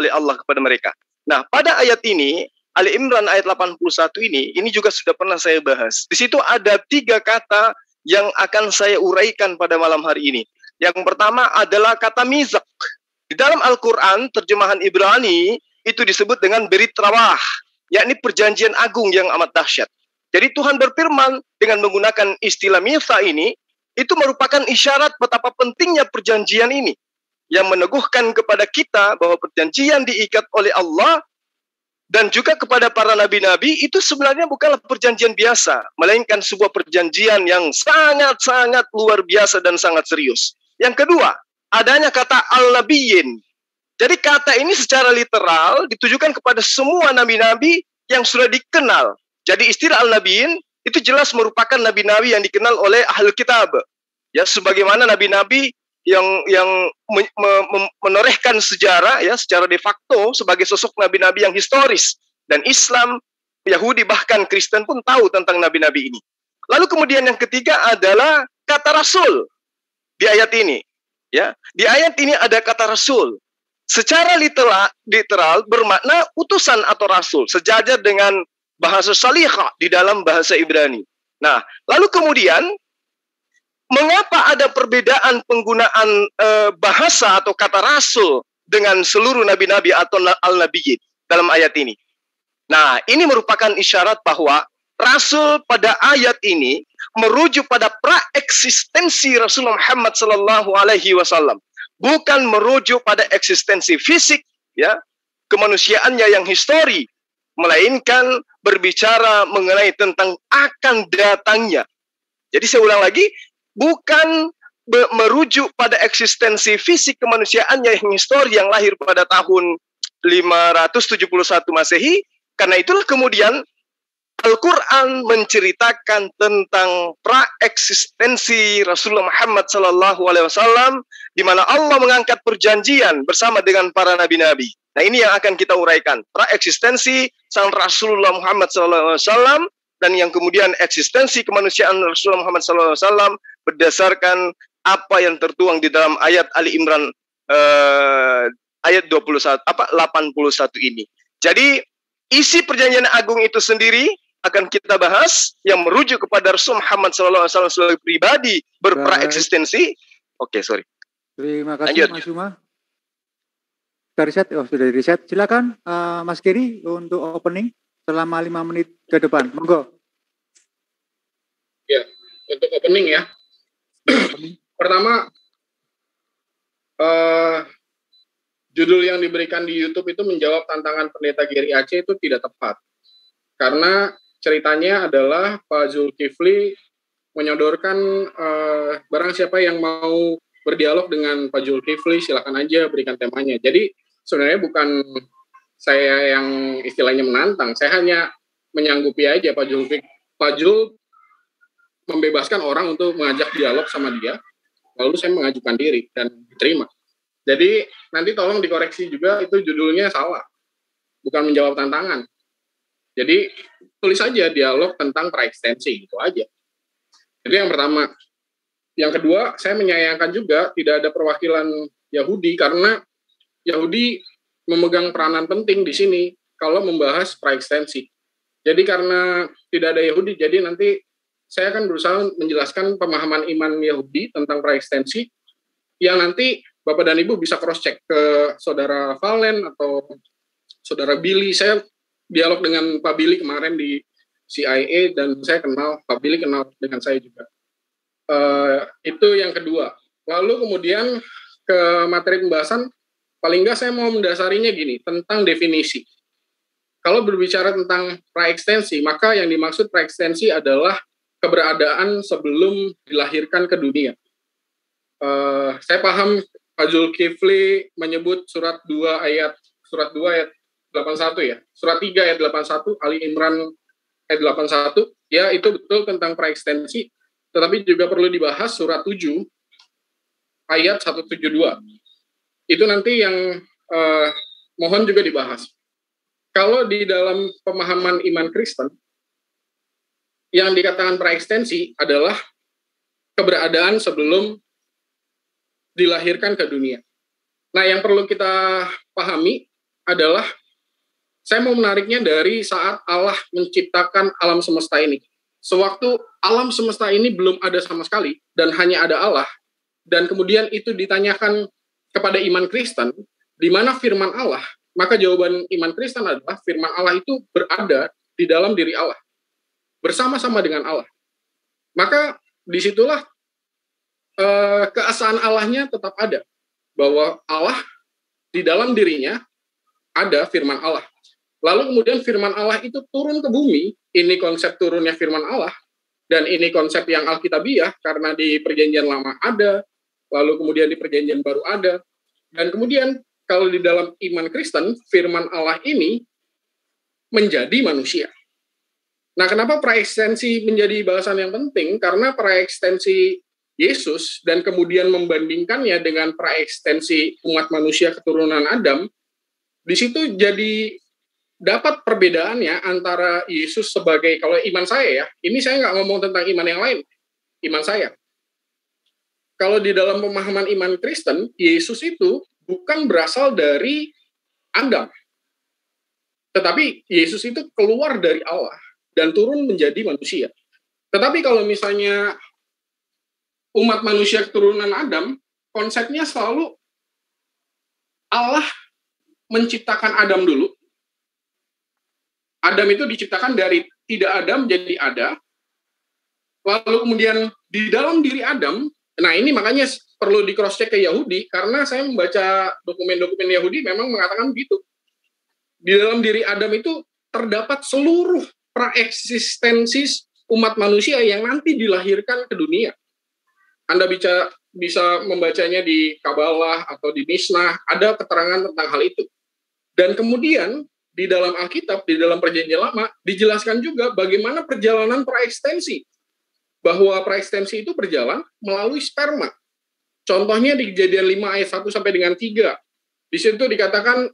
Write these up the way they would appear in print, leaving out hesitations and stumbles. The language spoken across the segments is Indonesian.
oleh Allah kepada mereka. Nah, pada ayat ini, Ali Imran ayat 81 ini juga sudah pernah saya bahas. Di situ ada 3 kata yang akan saya uraikan pada malam hari ini. Yang pertama adalah kata mizaq. Di dalam Al-Quran, terjemahan Ibrani, itu disebut dengan berit rawah, yakni perjanjian agung yang amat dahsyat. Jadi Tuhan berfirman dengan menggunakan istilah mizaq ini, itu merupakan isyarat betapa pentingnya perjanjian ini, yang meneguhkan kepada kita bahwa perjanjian diikat oleh Allah dan juga kepada para nabi-nabi itu sebenarnya bukanlah perjanjian biasa, melainkan sebuah perjanjian yang sangat-sangat luar biasa dan sangat serius. Yang kedua, adanya kata al-nabiyyin. Jadi kata ini secara literal ditujukan kepada semua nabi-nabi yang sudah dikenal. Jadi istilah al-nabiyyin itu jelas merupakan nabi-nabi yang dikenal oleh ahli kitab. Ya, sebagaimana nabi-nabi yang menorehkan sejarah ya secara de facto sebagai sosok nabi-nabi yang historis, dan Islam, Yahudi bahkan Kristen pun tahu tentang nabi-nabi ini. Lalu kemudian yang ketiga adalah kata rasul di ayat ini. Ya, di ayat ini ada kata rasul. Secara literal bermakna utusan atau rasul, sejajar dengan bahasa salihah di dalam bahasa Ibrani. Nah, lalu kemudian mengapa ada perbedaan penggunaan bahasa atau kata rasul dengan seluruh nabi-nabi atau al-nabiyyin dalam ayat ini? Nah, ini merupakan isyarat bahwa rasul pada ayat ini merujuk pada praeksistensi Rasulullah Muhammad sallallahu alaihi wasallam, bukan merujuk pada eksistensi fisik ya, kemanusiaannya yang histori, melainkan berbicara mengenai tentang akan datangnya. Jadi saya ulang lagi, bukan merujuk pada eksistensi fisik kemanusiaannya yang histori yang lahir pada tahun 571 Masehi. Karena itulah kemudian Al-Quran menceritakan tentang praeksistensi Rasulullah Muhammad SAW, di mana Allah mengangkat perjanjian bersama dengan para nabi-nabi. Nah, ini yang akan kita uraikan, praeksistensi sang Rasulullah Muhammad SAW, dan yang kemudian eksistensi kemanusiaan Rasulullah Muhammad SAW berdasarkan apa yang tertuang di dalam ayat Ali Imran ayat 81 ini. Jadi isi perjanjian agung itu sendiri akan kita bahas yang merujuk kepada Rasul Muhammad SAW sebagai pribadi berpraeksistensi. Oke, sorry. Terima kasih. Lanjut. Mas Yuma. Sudah riset. Silakan Mas Kiri untuk opening selama 5 menit ke depan. Monggo. Ya, untuk opening ya. Pertama, judul yang diberikan di YouTube itu menjawab tantangan pendeta Gary Aceh itu tidak tepat. Karena ceritanya adalah Pak Zulkifli menyodorkan barang siapa yang mau berdialog dengan Pak Zulkifli silakan aja berikan temanya. Jadi sebenarnya bukan saya yang istilahnya menantang, saya hanya menyanggupi aja Pak Jul membebaskan orang untuk mengajak dialog sama dia, lalu saya mengajukan diri dan diterima. Jadi nanti tolong dikoreksi juga, itu judulnya salah, bukan menjawab tantangan. Jadi tulis saja dialog tentang praekstensi, itu aja. Jadi yang pertama. Yang kedua, saya menyayangkan juga tidak ada perwakilan Yahudi, karena Yahudi memegang peranan penting di sini kalau membahas praekstensi. Jadi karena tidak ada Yahudi, jadi nanti saya akan berusaha menjelaskan pemahaman iman Yahudi tentang praekstensi, yang nanti Bapak dan Ibu bisa cross-check ke Saudara Valen atau Saudara Billy. Saya dialog dengan Pak Billy kemarin di CIA, dan saya kenal, Pak Billy kenal dengan saya juga. Itu yang kedua. Lalu kemudian ke materi pembahasan, paling nggak saya mau mendasarinya gini, tentang definisi. Kalau berbicara tentang praekstensi, maka yang dimaksud praekstensi adalah keberadaan sebelum dilahirkan ke dunia. Saya paham Pak Zulkifli menyebut surat 2 ayat 81 ya. Surat 3 ayat 81, Ali Imran ayat 81, ya itu betul tentang praekstensi. Tetapi juga perlu dibahas surat 7 ayat 172. Itu nanti yang mohon juga dibahas. Kalau di dalam pemahaman iman Kristen, yang dikatakan praekstensi adalah keberadaan sebelum dilahirkan ke dunia. Nah, yang perlu kita pahami, adalah saya mau menariknya dari saat Allah menciptakan alam semesta ini. Sewaktu alam semesta ini belum ada sama sekali dan hanya ada Allah, dan kemudian itu ditanyakan kepada iman Kristen, di mana firman Allah, maka jawaban iman Kristen adalah firman Allah itu berada di dalam diri Allah, bersama-sama dengan Allah. Maka disitulah keesaan Allahnya tetap ada, bahwa Allah di dalam dirinya ada firman Allah. Lalu kemudian firman Allah itu turun ke bumi, ini konsep turunnya firman Allah, dan ini konsep yang Alkitabiah, karena di Perjanjian Lama ada, lalu kemudian di Perjanjian Baru ada, dan kemudian kalau di dalam iman Kristen, firman Allah ini menjadi manusia. Nah, kenapa praekstensi menjadi bahasan yang penting? Karena praekstensi Yesus dan kemudian membandingkannya dengan praekstensi umat manusia keturunan Adam, di situ jadi dapat perbedaannya antara Yesus sebagai, kalau iman saya ya, ini saya nggak ngomong tentang iman yang lain, iman saya. Kalau di dalam pemahaman iman Kristen, Yesus itu bukan berasal dari Adam, tetapi Yesus itu keluar dari Allah dan turun menjadi manusia. Tetapi kalau misalnya umat manusia keturunan Adam, konsepnya selalu Allah menciptakan Adam dulu. Adam itu diciptakan dari tidak ada menjadi ada. Lalu kemudian di dalam diri Adam, nah ini makanya perlu di cross check ke Yahudi, karena saya membaca dokumen-dokumen Yahudi memang mengatakan begitu. Di dalam diri Adam itu terdapat seluruh praeksistensi umat manusia yang nanti dilahirkan ke dunia. Anda bisa membacanya di Kabalah atau di Mishnah, ada keterangan tentang hal itu. Dan kemudian di dalam Alkitab, di dalam Perjanjian Lama, dijelaskan juga bagaimana perjalanan praekstensi. Bahwa praekstensi itu berjalan melalui sperma. Contohnya di Kejadian 5 ayat 1 sampai dengan 3. Di situ dikatakan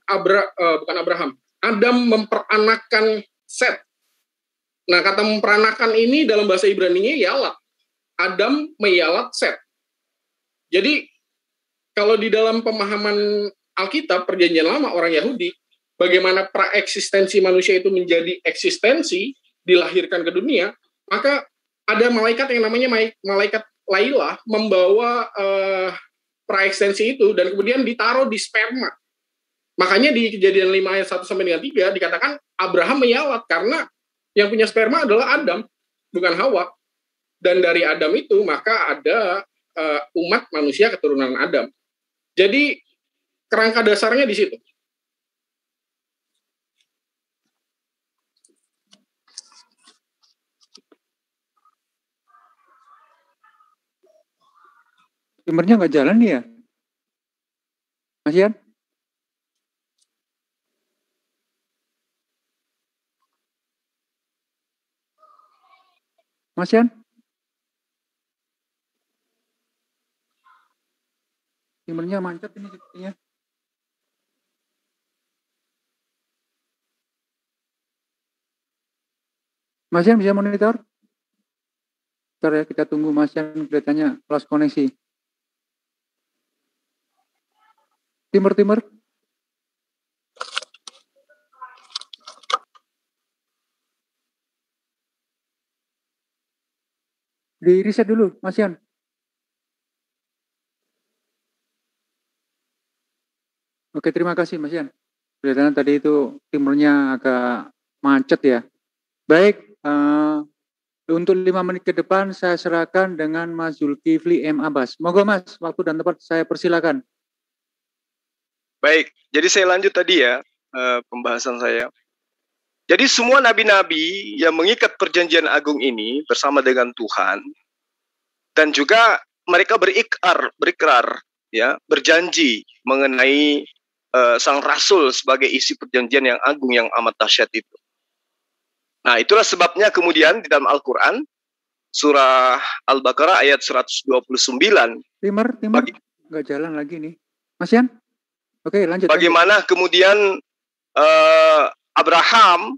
bukan Abraham, Adam memperanakkan Set. Nah, kata memperanakan ini dalam bahasa Ibrani-nya yalat. Adam meyalat Set. Jadi, kalau di dalam pemahaman Alkitab, Perjanjian Lama, orang Yahudi, bagaimana praeksistensi manusia itu menjadi eksistensi, dilahirkan ke dunia, maka ada malaikat yang namanya malaikat Lailah membawa praeksistensi itu dan kemudian ditaruh di sperma. Makanya di Kejadian 5 ayat 1 sampai dengan 3 dikatakan Abraham meyalat karena yang punya sperma adalah Adam, bukan Hawa. Dan dari Adam itu maka ada umat manusia keturunan Adam. Jadi kerangka dasarnya di situ. Timernya nggak jalan nih ya? Mas Ian? Mas Ian? Timernya mancet ini sepertinya. Mas Ian bisa monitor? Bentar ya, kita tunggu Mas Ian kelihatannya lost koneksi. Timer. Di reset dulu, Mas Ian. Oke, terima kasih Mas Ian. Kelihatannya tadi itu timernya agak macet ya. Baik, untuk 5 menit ke depan saya serahkan dengan Mas Zulkifli M. Abbas. Moga Mas, waktu dan tempat saya persilakan. Baik, jadi saya lanjut tadi ya pembahasan saya. Jadi semua nabi-nabi yang mengikat perjanjian agung ini bersama dengan Tuhan, dan juga mereka berikrar, ya, berjanji mengenai sang rasul sebagai isi perjanjian yang agung yang amat dahsyat itu. Nah, itulah sebabnya kemudian di dalam Al-Quran surah Al-Baqarah ayat 129. Timer nggak jalan lagi nih, Mas Ian. Oke, lanjut. Bagaimana kemudian Abraham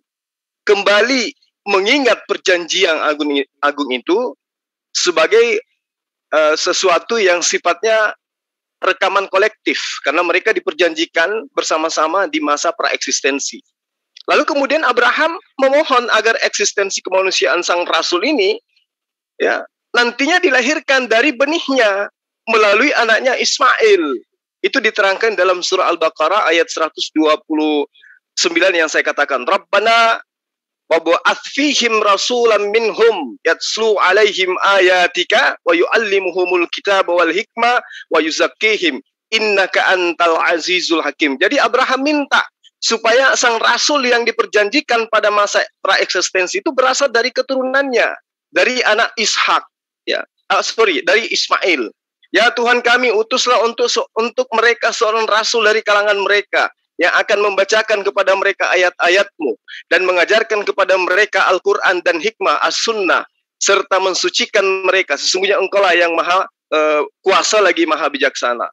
kembali mengingat perjanjian agung itu sebagai sesuatu yang sifatnya rekaman kolektif karena mereka diperjanjikan bersama-sama di masa praeksistensi. Lalu kemudian Abraham memohon agar eksistensi kemanusiaan sang rasul ini ya nantinya dilahirkan dari benihnya melalui anaknya Ismail. Itu diterangkan dalam surah Al-Baqarah ayat 129 yang saya katakan. Rabbana wab'ats fihim rasulan minhum yatslu alaihim ayatika wa yu'allimuhumul kitaba wal hikmah wa yuzakkihim innaka antal azizul hakim. Jadi Abraham minta supaya sang rasul yang diperjanjikan pada masa praeksistensi itu berasal dari keturunannya, dari anak Ishak, ya, dari Ismail. Ya Tuhan kami, utuslah untuk mereka seorang rasul dari kalangan mereka yang akan membacakan kepada mereka ayat-ayat-Mu dan mengajarkan kepada mereka Al-Quran dan hikmah, as-sunnah, serta mensucikan mereka. Sesungguhnya Engkaulah yang maha kuasa lagi maha bijaksana.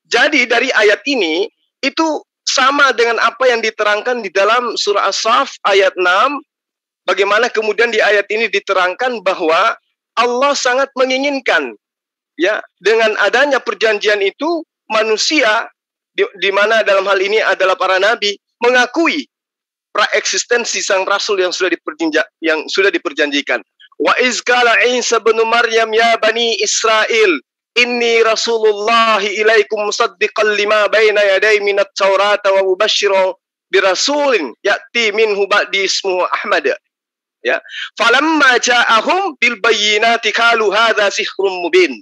Jadi dari ayat ini itu sama dengan apa yang diterangkan di dalam surah As-Saff ayat 6, bagaimana kemudian di ayat ini diterangkan bahwa Allah sangat menginginkan ya dengan adanya perjanjian itu manusia di mana dalam hal ini adalah para nabi mengakui praeksistensi sang rasul yang sudah diperjanjikan. Wa iz qala Isa bin Maryam ya bani Israil inni rasulullahi ilaikum musaddiqan lima baina yaday minat taurata wa mubasysyiran birasulin ya'ti minhu ba'di ismuhu Ahmad. Ya. Falamma ja'ahum bil bayyinati qalu hadza sihrun mubin.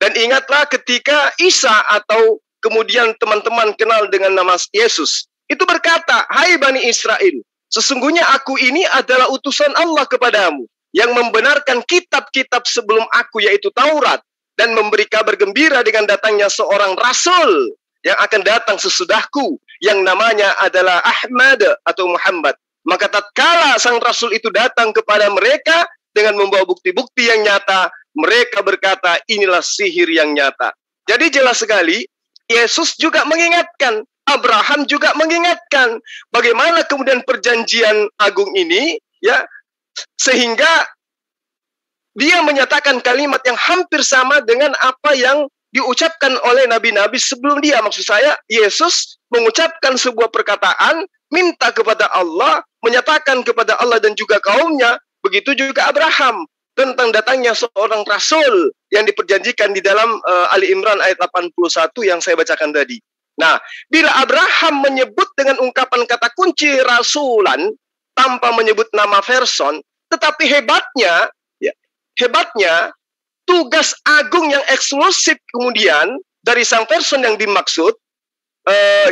Dan ingatlah ketika Isa atau kemudian teman-teman kenal dengan nama Yesus itu berkata, "Hai Bani Israel, sesungguhnya aku ini adalah utusan Allah kepadamu yang membenarkan kitab-kitab sebelum aku yaitu Taurat dan memberi kabar gembira dengan datangnya seorang rasul yang akan datang sesudahku yang namanya adalah Ahmad atau Muhammad. Maka tatkala sang rasul itu datang kepada mereka dengan membawa bukti-bukti yang nyata, mereka berkata inilah sihir yang nyata." Jadi jelas sekali Yesus juga mengingatkan, Abraham juga mengingatkan bagaimana kemudian perjanjian agung ini ya sehingga dia menyatakan kalimat yang hampir sama dengan apa yang diucapkan oleh nabi-nabi sebelum dia. Maksud saya, Yesus mengucapkan sebuah perkataan, minta kepada Allah, menyatakan kepada Allah dan juga kaumnya, begitu juga Abraham, tentang datangnya seorang rasul yang diperjanjikan di dalam Ali Imran ayat 81 yang saya bacakan tadi. Nah, bila Abraham menyebut dengan ungkapan kata kunci rasulan, tanpa menyebut nama person, tetapi hebatnya tugas agung yang eksklusif kemudian dari sang person yang dimaksud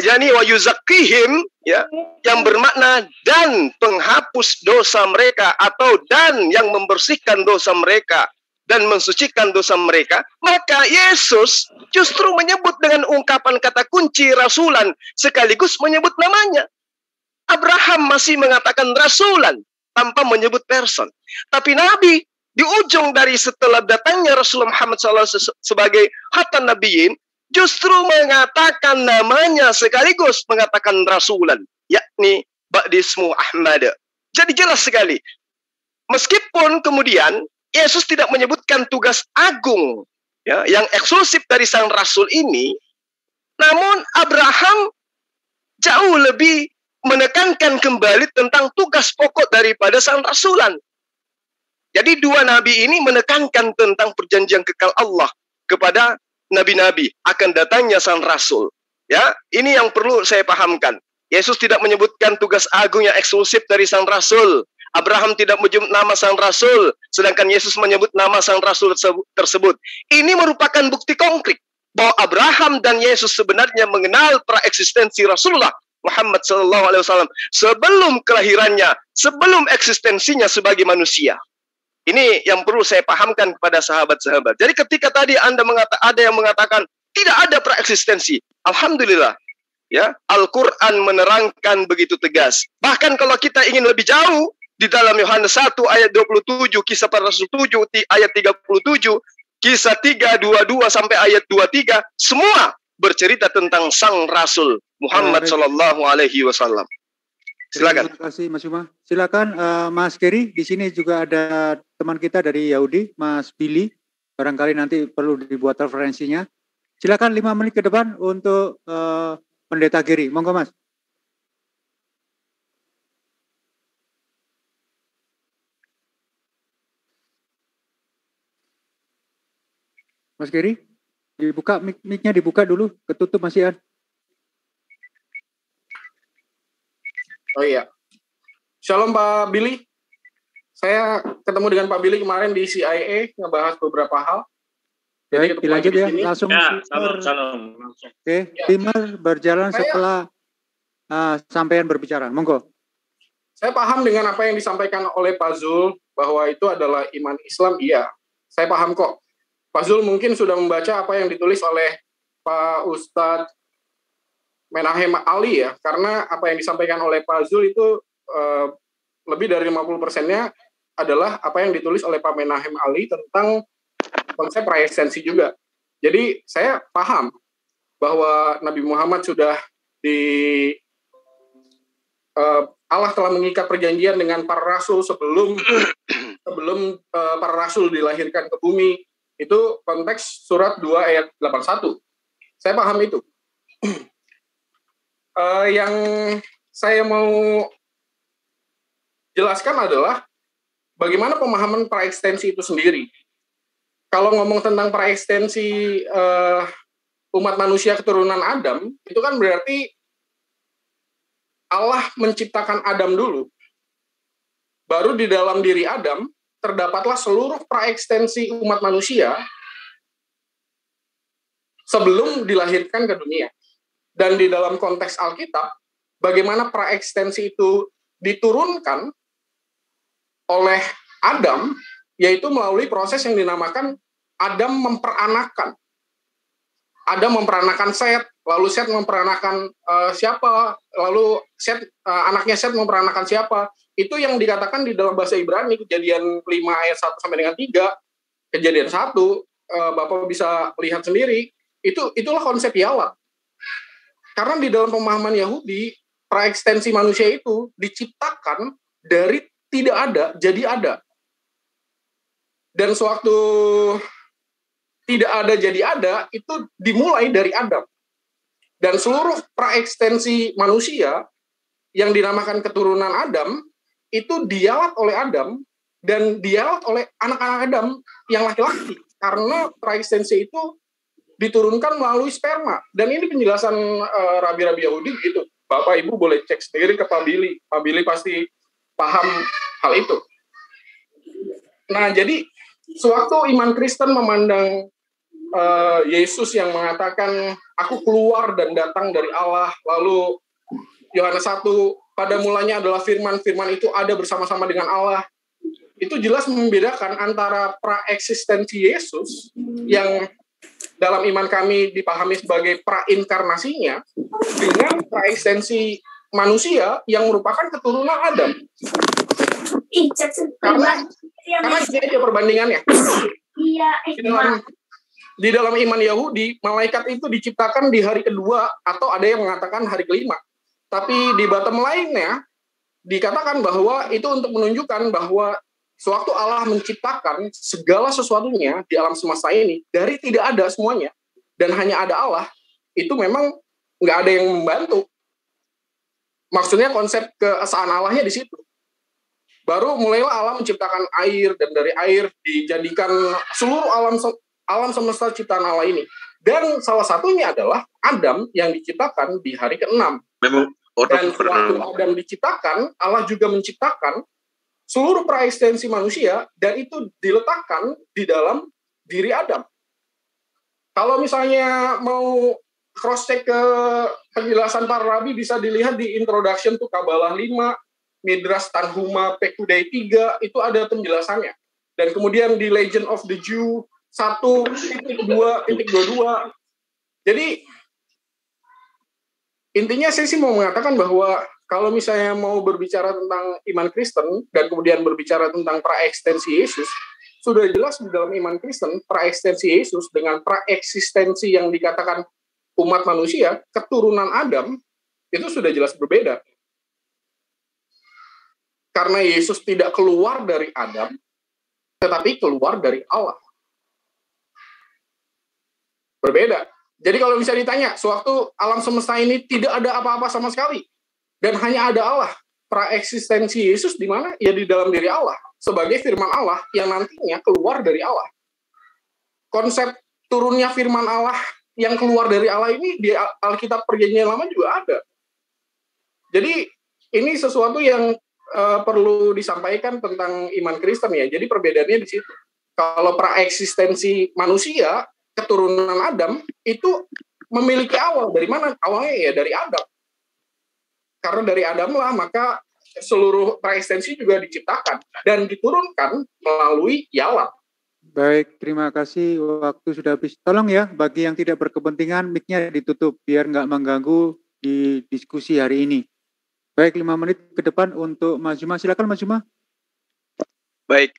yakni wa yuzakkihim ya yang bermakna dan penghapus dosa mereka atau dan yang membersihkan dosa mereka dan mensucikan dosa mereka, maka Yesus justru menyebut dengan ungkapan kata kunci rasulan sekaligus menyebut namanya. Abraham masih mengatakan rasulan tanpa menyebut person, tapi Nabi di ujung dari setelah datangnya Rasulullah Muhammad SAW sebagai khatan nabiyyin justru mengatakan namanya sekaligus mengatakan rasulan, yakni ba'dismu Ahmad. Jadi jelas sekali. Meskipun kemudian Yesus tidak menyebutkan tugas agung ya, yang eksklusif dari sang rasul ini, namun Abraham jauh lebih menekankan kembali tentang tugas pokok daripada sang rasulan. Jadi dua nabi ini menekankan tentang perjanjian kekal Allah kepada nabi-nabi akan datangnya sang rasul. Ya, ini yang perlu saya pahamkan. Yesus tidak menyebutkan tugas agung yang eksklusif dari sang rasul. Abraham tidak menyebut nama sang rasul, sedangkan Yesus menyebut nama sang rasul tersebut. Ini merupakan bukti konkret bahwa Abraham dan Yesus sebenarnya mengenal praeksistensi Rasulullah Muhammad SAW sebelum kelahirannya, sebelum eksistensinya sebagai manusia. Ini yang perlu saya pahamkan kepada sahabat-sahabat. Jadi ketika tadi ada yang mengatakan tidak ada praeksistensi, alhamdulillah, ya Al-Quran menerangkan begitu tegas. Bahkan kalau kita ingin lebih jauh, di dalam Yohanes 1 ayat 27, kisah para rasul 7 ayat 37, kisah 3:22 sampai ayat 23, semua bercerita tentang sang Rasul Muhammad Sallallahu Alaihi Wasallam. Silakan. Terima kasih Mas Yuma. Silakan Mas Keri. Di sini juga ada teman kita dari Yahudi, Mas Billy. Barangkali nanti perlu dibuat referensinya. Silakan 5 menit ke depan untuk Pendeta Giri. Monggo Mas. Mas Giri, dibuka mic-nya dibuka dulu, ketutup Mas Ian. Oh iya. Shalom Pak Billy. Saya ketemu dengan Pak Billy kemarin di CIA ngebahas beberapa hal. Baik, dilanjut ya, langsung. Ya, salam. Oke, timer berjalan setelah sampean berbicara. Monggo. Saya paham dengan apa yang disampaikan oleh Pak Zul, bahwa itu adalah iman Islam, iya. Saya paham kok. Pak Zul mungkin sudah membaca apa yang ditulis oleh Pak Ustadz Menahem Ali ya, karena apa yang disampaikan oleh Pak Zul itu lebih dari 50%-nya adalah apa yang ditulis oleh Pak Menahem Ali tentang konsep praeksistensi juga. Jadi saya paham bahwa Nabi Muhammad sudah Allah telah mengikat perjanjian dengan para rasul sebelum para rasul dilahirkan ke bumi. Itu konteks surat 2 ayat 81. Saya paham itu. Yang saya mau jelaskan adalah bagaimana pemahaman praekstensi itu sendiri. Kalau ngomong tentang praekstensi umat manusia keturunan Adam, itu kan berarti Allah menciptakan Adam dulu. Baru di dalam diri Adam terdapatlah seluruh praekstensi umat manusia sebelum dilahirkan ke dunia. Dan di dalam konteks Alkitab, bagaimana praekstensi itu diturunkan oleh Adam, yaitu melalui proses yang dinamakan Adam memperanakan. Adam memperanakan Set, lalu Set memperanakan siapa, lalu anaknya Set memperanakan siapa. Itu yang dikatakan di dalam bahasa Ibrani, Kejadian 5 ayat 1 sampai dengan 3, Kejadian 1, Bapak bisa lihat sendiri, itulah konsep Yahweh. Karena di dalam pemahaman Yahudi, praekstensi manusia itu diciptakan dari tidak ada, jadi ada. Dan sewaktu tidak ada jadi ada, itu dimulai dari Adam. Dan seluruh praekstensi manusia yang dinamakan keturunan Adam, itu dialat oleh Adam, dan dialat oleh anak-anak Adam yang laki-laki. Karena praekstensi itu diturunkan melalui sperma. Dan ini penjelasan rabi-rabi Yahudi gitu. Bapak Ibu boleh cek sendiri ke Pak Billy. Pak Billy pasti paham hal itu. Nah, jadi sewaktu iman Kristen memandang Yesus yang mengatakan, aku keluar dan datang dari Allah, lalu Yohanes 1, pada mulanya adalah firman, firman itu ada bersama-sama dengan Allah. Itu jelas membedakan antara praeksistensi Yesus yang dalam iman kami dipahami sebagai prainkarnasinya dengan praeksistensi manusia yang merupakan keturunan Adam. Karena ini aja perbandingannya. Di dalam iman Yahudi, malaikat itu diciptakan di hari kedua, atau ada yang mengatakan hari kelima. Tapi di bottom lainnya, dikatakan bahwa itu untuk menunjukkan bahwa sewaktu Allah menciptakan segala sesuatunya di alam semesta ini, dari tidak ada semuanya, dan hanya ada Allah, itu memang nggak ada yang membantu. Maksudnya konsep keesaan Allahnya di situ. Baru mulailah Allah menciptakan air, dan dari air dijadikan seluruh alam semesta ciptaan Allah ini. Dan salah satunya adalah Adam yang diciptakan di hari ke-6. Dan waktu Adam diciptakan, Allah juga menciptakan seluruh praeksistensi manusia, dan itu diletakkan di dalam diri Adam. Kalau misalnya mau cross-check ke penjelasan para rabi, bisa dilihat di Introduction to Kabbalah 5, Midrash Tanhuma Pekudei 3, itu ada penjelasannya. Dan kemudian di Legend of the Jew 1.2.22. Jadi intinya saya sih mau mengatakan bahwa kalau misalnya mau berbicara tentang iman Kristen dan kemudian berbicara tentang praeksistensi Yesus, sudah jelas di dalam iman Kristen praeksistensi Yesus dengan praeksistensi yang dikatakan umat manusia keturunan Adam itu sudah jelas berbeda. Karena Yesus tidak keluar dari Adam, tetapi keluar dari Allah. Berbeda. Jadi kalau bisa ditanya, sewaktu alam semesta ini tidak ada apa-apa sama sekali, dan hanya ada Allah, praeksistensi Yesus di mana? Ya di dalam diri Allah, sebagai firman Allah yang nantinya keluar dari Allah. Konsep turunnya firman Allah yang keluar dari Allah ini di Alkitab Perjanjian Lama juga ada. Jadi ini sesuatu yang perlu disampaikan tentang iman Kristen ya. Jadi perbedaannya di situ. Kalau praeksistensi manusia, keturunan Adam itu memiliki awal. Dari mana? Awalnya ya dari Adam. Karena dari Adam lah maka seluruh praeksistensi juga diciptakan dan diturunkan melalui Yala. Baik, terima kasih. Waktu sudah habis. Tolong ya, bagi yang tidak berkepentingan, mic-nya ditutup biar nggak mengganggu di diskusi hari ini. Baik, 5 menit ke depan untuk Mas Juma. Silakan Mas Juma. Baik.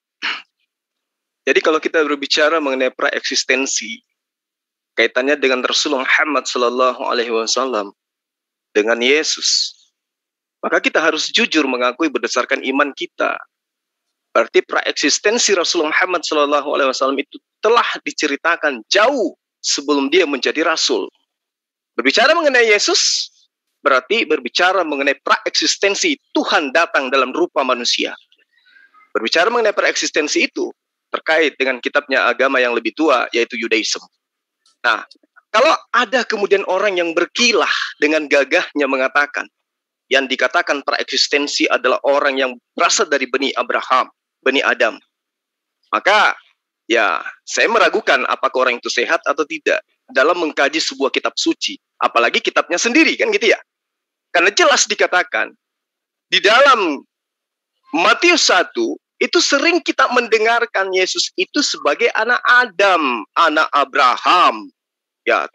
Jadi kalau kita berbicara mengenai praeksistensi, kaitannya dengan Rasulullah Muhammad SAW, dengan Yesus, maka kita harus jujur mengakui berdasarkan iman kita. Berarti praeksistensi Rasulullah Muhammad SAW itu telah diceritakan jauh sebelum dia menjadi Rasul. Berbicara mengenai Yesus, berarti berbicara mengenai praeksistensi Tuhan datang dalam rupa manusia. Berbicara mengenai praeksistensi itu, terkait dengan kitabnya agama yang lebih tua, yaitu Yudaism. Nah, kalau ada kemudian orang yang berkilah dengan gagahnya mengatakan, yang dikatakan praeksistensi adalah orang yang berasal dari Bani Abraham, Bani Adam, maka ya saya meragukan apakah orang itu sehat atau tidak dalam mengkaji sebuah kitab suci, apalagi kitabnya sendiri, kan gitu ya. Karena jelas dikatakan, di dalam Matius 1, itu sering kita mendengarkan Yesus itu sebagai anak Adam, anak Abraham. Ya,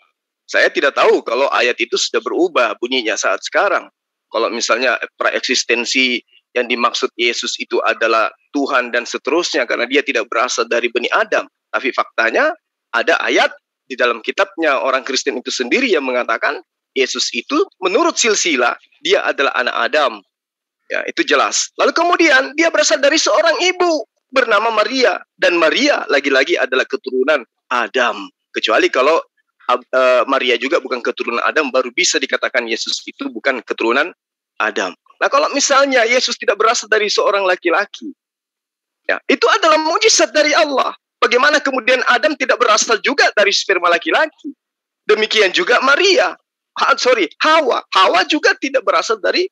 saya tidak tahu kalau ayat itu sudah berubah bunyinya saat sekarang. Kalau misalnya praeksistensi yang dimaksud Yesus itu adalah Tuhan dan seterusnya, karena dia tidak berasal dari Bani Adam. Tapi faktanya ada ayat di dalam kitabnya orang Kristen itu sendiri yang mengatakan Yesus itu menurut silsilah dia adalah anak Adam. Ya, itu jelas. Lalu kemudian dia berasal dari seorang ibu bernama Maria, dan Maria lagi-lagi adalah keturunan Adam. Kecuali kalau Maria juga bukan keturunan Adam, baru bisa dikatakan Yesus itu bukan keturunan Adam. Nah, kalau misalnya Yesus tidak berasal dari seorang laki-laki, ya, itu adalah mujizat dari Allah. Bagaimana kemudian Adam tidak berasal juga dari sperma laki-laki? Demikian juga Maria. Hawa. Hawa juga tidak berasal dari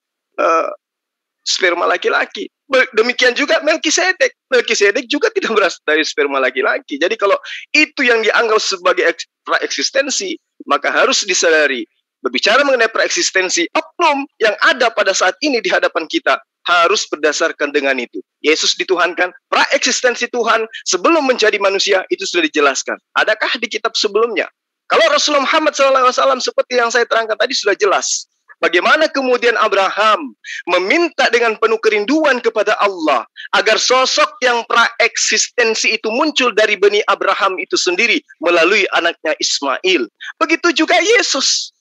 sperma laki-laki. Demikian juga Melkisedek. Melkisedek juga tidak berasal dari sperma laki-laki. Jadi kalau itu yang dianggap sebagai praeksistensi, maka harus disadari, berbicara mengenai praeksistensi, oknum yang ada pada saat ini di hadapan kita harus berdasarkan dengan itu. Yesus dituhankan, praeksistensi Tuhan sebelum menjadi manusia itu sudah dijelaskan. Adakah di kitab sebelumnya? Kalau Rasulullah Muhammad SAW seperti yang saya terangkan tadi sudah jelas. Bagaimana kemudian Abraham meminta dengan penuh kerinduan kepada Allah agar sosok yang praeksistensi itu muncul dari Bani Abraham itu sendiri melalui anaknya Ismail. Begitu juga Yesus.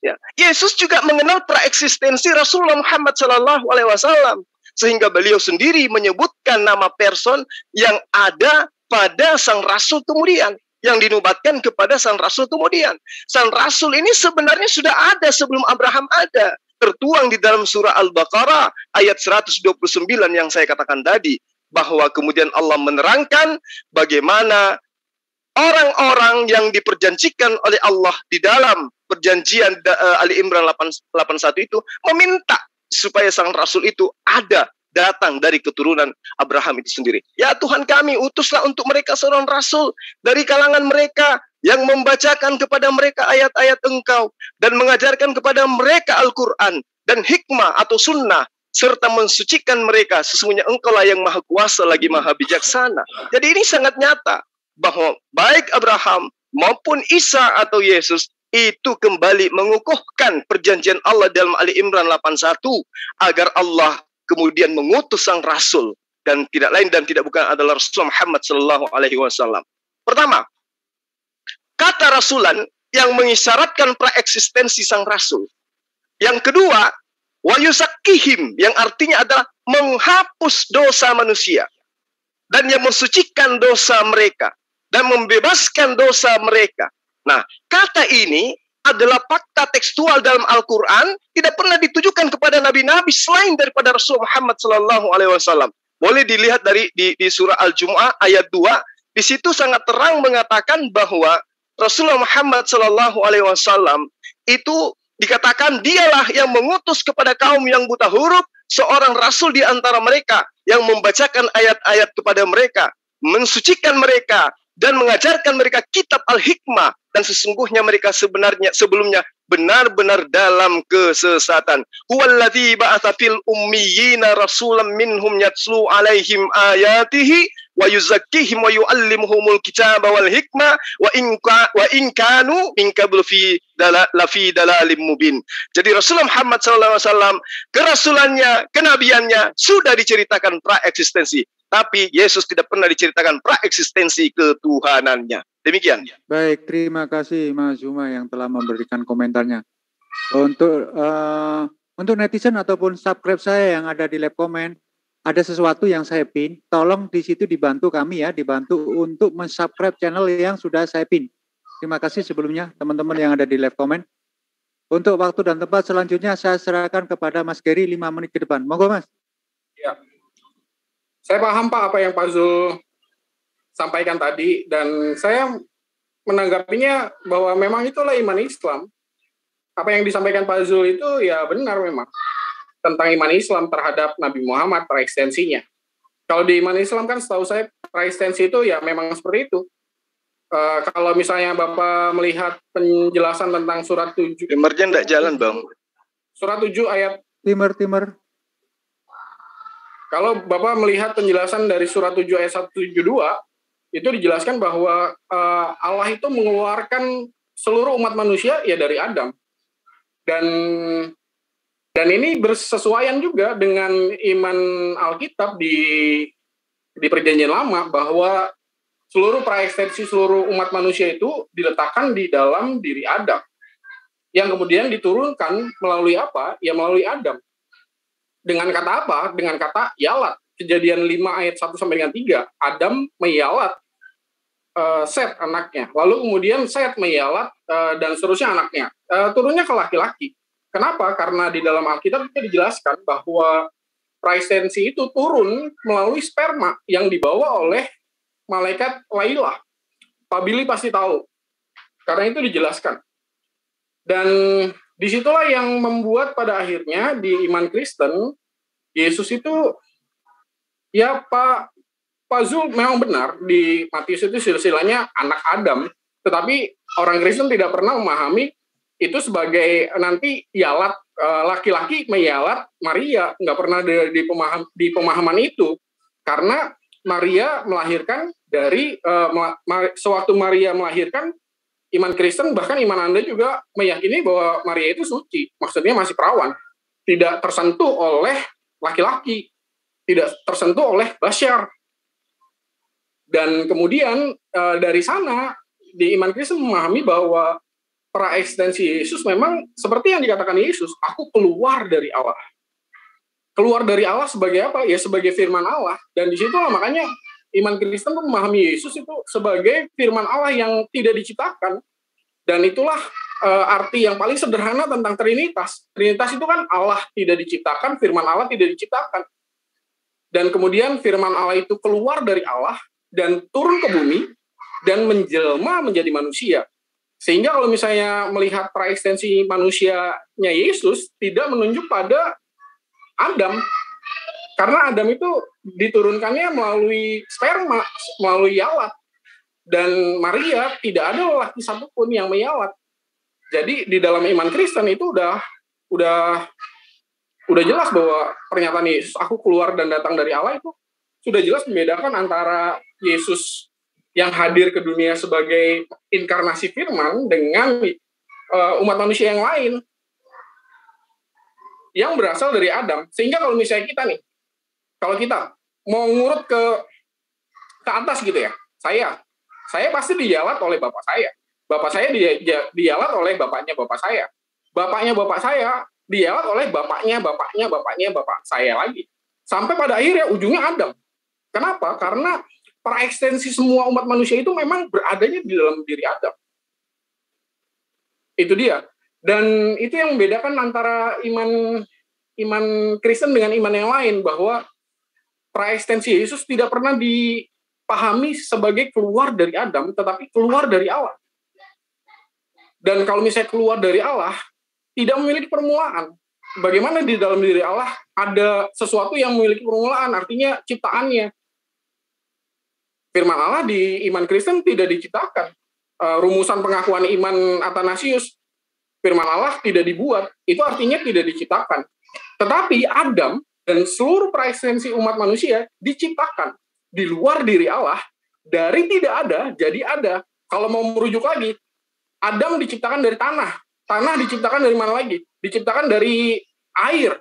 Ya, Yesus juga mengenal praeksistensi Rasulullah Muhammad SAW sehingga beliau sendiri menyebutkan nama person yang ada pada sang Rasul kemudian, yang dinubatkan kepada sang Rasul kemudian. Sang Rasul ini sebenarnya sudah ada sebelum Abraham ada. Tertuang di dalam surah Al-Baqarah ayat 129 yang saya katakan tadi. Bahwa kemudian Allah menerangkan bagaimana orang-orang yang diperjanjikan oleh Allah di dalam perjanjian Ali Imran 81 itu meminta supaya sang Rasul itu ada, datang dari keturunan Abraham itu sendiri. Ya Tuhan kami, utuslah untuk mereka seorang Rasul dari kalangan mereka yang membacakan kepada mereka ayat-ayat Engkau dan mengajarkan kepada mereka Al-Quran dan hikmah atau sunnah, serta mensucikan mereka. Sesungguhnya Engkau lah yang maha kuasa lagi maha bijaksana. Jadi ini sangat nyata bahwa baik Abraham maupun Isa atau Yesus itu kembali mengukuhkan perjanjian Allah dalam Ali Imran 81 agar Allah kemudian mengutus sang Rasul, dan tidak lain dan tidak bukan adalah Rasulullah Muhammad SAW. Pertama, kata rasulan yang mengisyaratkan praeksistensi sang Rasul. Yang kedua, wa yuzakkihim, yang artinya adalah menghapus dosa manusia dan yang mensucikan dosa mereka dan membebaskan dosa mereka Nah, kata ini adalah fakta tekstual dalam Al-Quran, tidak pernah ditujukan kepada nabi-nabi selain daripada Rasul Muhammad Sallallahu Alaihi Wasallam. Boleh dilihat di surah Al-Jumu'ah ayat 2, di situ sangat terang mengatakan bahwa Rasulullah Muhammad Sallallahu Alaihi Wasallam itu dikatakan dialah yang mengutus kepada kaum yang buta huruf seorang rasul di antara mereka yang membacakan ayat-ayat kepada mereka, mensucikan mereka, dan mengajarkan mereka kitab Al-Hikmah, dan sesungguhnya mereka sebelumnya benar-benar dalam kesesatan. Huwallazi ba'atsa fil ummiyina rasulan minhum yatslu alaihim ayatihi wa yuzakkihim wa yuallimuhumul kitaba wal hikmah wa in kanu min qablu fi dalalim mubin. Jadi Rasulullah Muhammad SAW, kerasulannya, kenabiannya sudah diceritakan praeksistensi. Tapi Yesus tidak pernah diceritakan praeksistensi ketuhanannya. Demikian. Baik, terima kasih Mas Zuma yang telah memberikan komentarnya. Untuk netizen ataupun subscribe saya yang ada di live comment, ada sesuatu yang saya pin, tolong di situ dibantu kami ya, dibantu untuk mensubscribe channel yang sudah saya pin. Terima kasih sebelumnya teman-teman yang ada di live comment. Untuk waktu dan tempat selanjutnya saya serahkan kepada Mas Gary 5 menit ke depan. Monggo Mas. Ya. Saya paham Pak apa yang Pak Zul sampaikan tadi, dan saya menanggapinya bahwa memang itulah iman Islam. Apa yang disampaikan Pak Zul itu ya benar memang tentang iman Islam terhadap Nabi Muhammad, praekstensinya. Kalau di iman Islam kan setahu saya praekstensi itu ya memang seperti itu. Kalau misalnya Bapak melihat penjelasan tentang surat 7. Timernya enggak jalan Bang. Surat 7 ayat. Timer. Kalau Bapak melihat penjelasan dari surat 7 ayat 172, itu dijelaskan bahwa Allah itu mengeluarkan seluruh umat manusia ya dari Adam. Dan ini bersesuaian juga dengan iman Alkitab di Perjanjian Lama, bahwa seluruh praekstensi seluruh umat manusia itu diletakkan di dalam diri Adam, yang kemudian diturunkan melalui apa? Ya melalui Adam. Dengan kata apa? Dengan kata yalat. Kejadian 5 ayat 1 sampai dengan 3. Adam meyalat Set anaknya. Lalu kemudian Set meyalat dan seterusnya anaknya. Turunnya ke laki-laki. Kenapa? Karena di dalam Alkitab itu dijelaskan bahwa praekstensi itu turun melalui sperma yang dibawa oleh malaikat Lailah. Pak Billy pasti tahu. Karena itu dijelaskan. Dan disitulah yang membuat pada akhirnya di iman Kristen, Yesus itu, ya Pak Zul memang benar, di Matius itu silsilahnya anak Adam, tetapi orang Kristen tidak pernah memahami itu sebagai nanti yalat, laki-laki meyalat Maria, nggak pernah di pemahaman itu, karena Maria melahirkan dari, sewaktu Maria melahirkan, iman Kristen, bahkan iman Anda juga meyakini bahwa Maria itu suci. Maksudnya masih perawan. Tidak tersentuh oleh laki-laki. Tidak tersentuh oleh basyar. Dan kemudian dari sana, di iman Kristen memahami bahwa praekstensi Yesus memang seperti yang dikatakan Yesus, aku keluar dari Allah. Keluar dari Allah sebagai apa? Ya sebagai firman Allah. Dan di situ makanya iman Kristen pun memahami Yesus itu sebagai firman Allah yang tidak diciptakan. Dan itulah arti yang paling sederhana tentang Trinitas. Trinitas itu kan Allah tidak diciptakan, firman Allah tidak diciptakan. Dan kemudian firman Allah itu keluar dari Allah dan turun ke bumi dan menjelma menjadi manusia. Sehingga kalau misalnya melihat praekstensi manusianya Yesus tidak menunjuk pada Adam. Karena Adam itu diturunkannya melalui sperma, melalui yalat. Dan Maria tidak ada lelaki satupun yang meyalat. Jadi di dalam iman Kristen itu udah jelas bahwa pernyataan Yesus, aku keluar dan datang dari Allah, itu sudah jelas membedakan antara Yesus yang hadir ke dunia sebagai inkarnasi firman dengan umat manusia yang lain yang berasal dari Adam. Sehingga kalau misalnya kita nih, kalau kita mau ngurut ke atas gitu ya, saya pasti diyalat oleh bapak saya. Bapak saya diyalat oleh bapaknya bapak saya. Bapaknya bapak saya diyalat oleh bapaknya bapak saya lagi. Sampai pada akhirnya ujungnya Adam. Kenapa? Karena praekstensi semua umat manusia itu memang beradanya di dalam diri Adam. Itu dia. Dan itu yang membedakan antara iman Kristen dengan iman yang lain, bahwa praeksistensi Yesus tidak pernah dipahami sebagai keluar dari Adam, tetapi keluar dari Allah. Dan kalau misalnya keluar dari Allah, tidak memiliki permulaan. Bagaimana di dalam diri Allah ada sesuatu yang memiliki permulaan, artinya ciptaannya. Firman Allah di iman Kristen tidak diciptakan. Rumusan pengakuan iman Athanasius, firman Allah tidak dibuat, itu artinya tidak diciptakan. Tetapi Adam dan seluruh praeksistensi umat manusia diciptakan di luar diri Allah, dari tidak ada jadi ada. Kalau mau merujuk lagi, Adam diciptakan dari tanah. Tanah diciptakan dari mana lagi? Diciptakan dari air.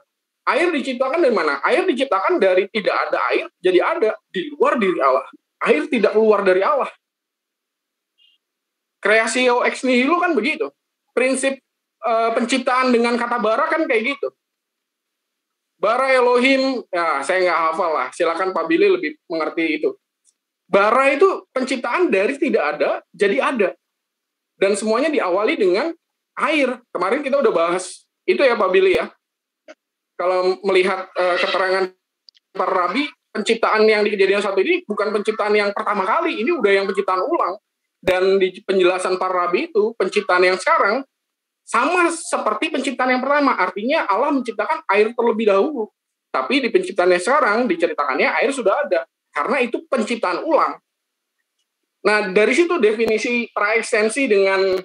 Air diciptakan dari mana? Air diciptakan dari tidak ada air, jadi ada di luar diri Allah. Air tidak keluar dari Allah. Creatio ex nihilo kan begitu. Prinsip penciptaan dengan kata bara kan kayak gitu. Bara Elohim, ya saya nggak hafal lah. Silakan Pak Billy lebih mengerti itu. Bara itu penciptaan dari tidak ada, jadi ada. Dan semuanya diawali dengan air. Kemarin kita udah bahas itu ya Pak Billy ya. Kalau melihat keterangan para rabi, penciptaan yang di Kejadian 1 ini bukan penciptaan yang pertama kali, ini udah yang penciptaan ulang. Dan di penjelasan para rabi itu, penciptaan yang sekarang sama seperti penciptaan yang pertama. Artinya Allah menciptakan air terlebih dahulu. Tapi di penciptaan yang sekarang diceritakannya air sudah ada. Karena itu penciptaan ulang. Nah, dari situ definisi praeksistensi dengan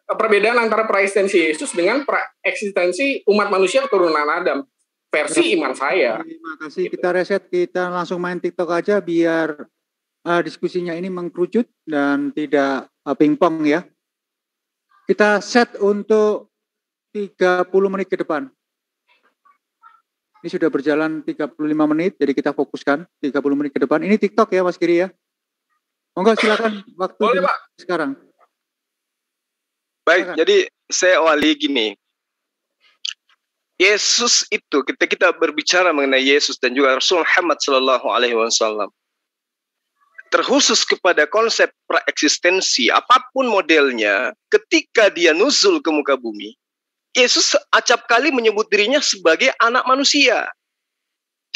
perbedaan antara praeksistensi Yesus dengan praeksistensi umat manusia keturunan Adam. Versi iman saya. Terima kasih. Kita reset, kita langsung main TikTok aja biar diskusinya ini mengkerucut dan tidak pingpong ya. Kita set untuk 30 menit ke depan. Ini sudah berjalan 35 menit, jadi kita fokuskan 30 menit ke depan. Ini TikTok ya Mas Giri ya. Monggo silakan waktu boleh, Pak. Sekarang. Baik, silakan. Jadi saya awali gini. Yesus itu, ketika kita berbicara mengenai Yesus dan juga Rasul Muhammad SAW, terkhusus kepada konsep praeksistensi, apapun modelnya, ketika dia nuzul ke muka bumi, Yesus acap kali menyebut dirinya sebagai anak manusia.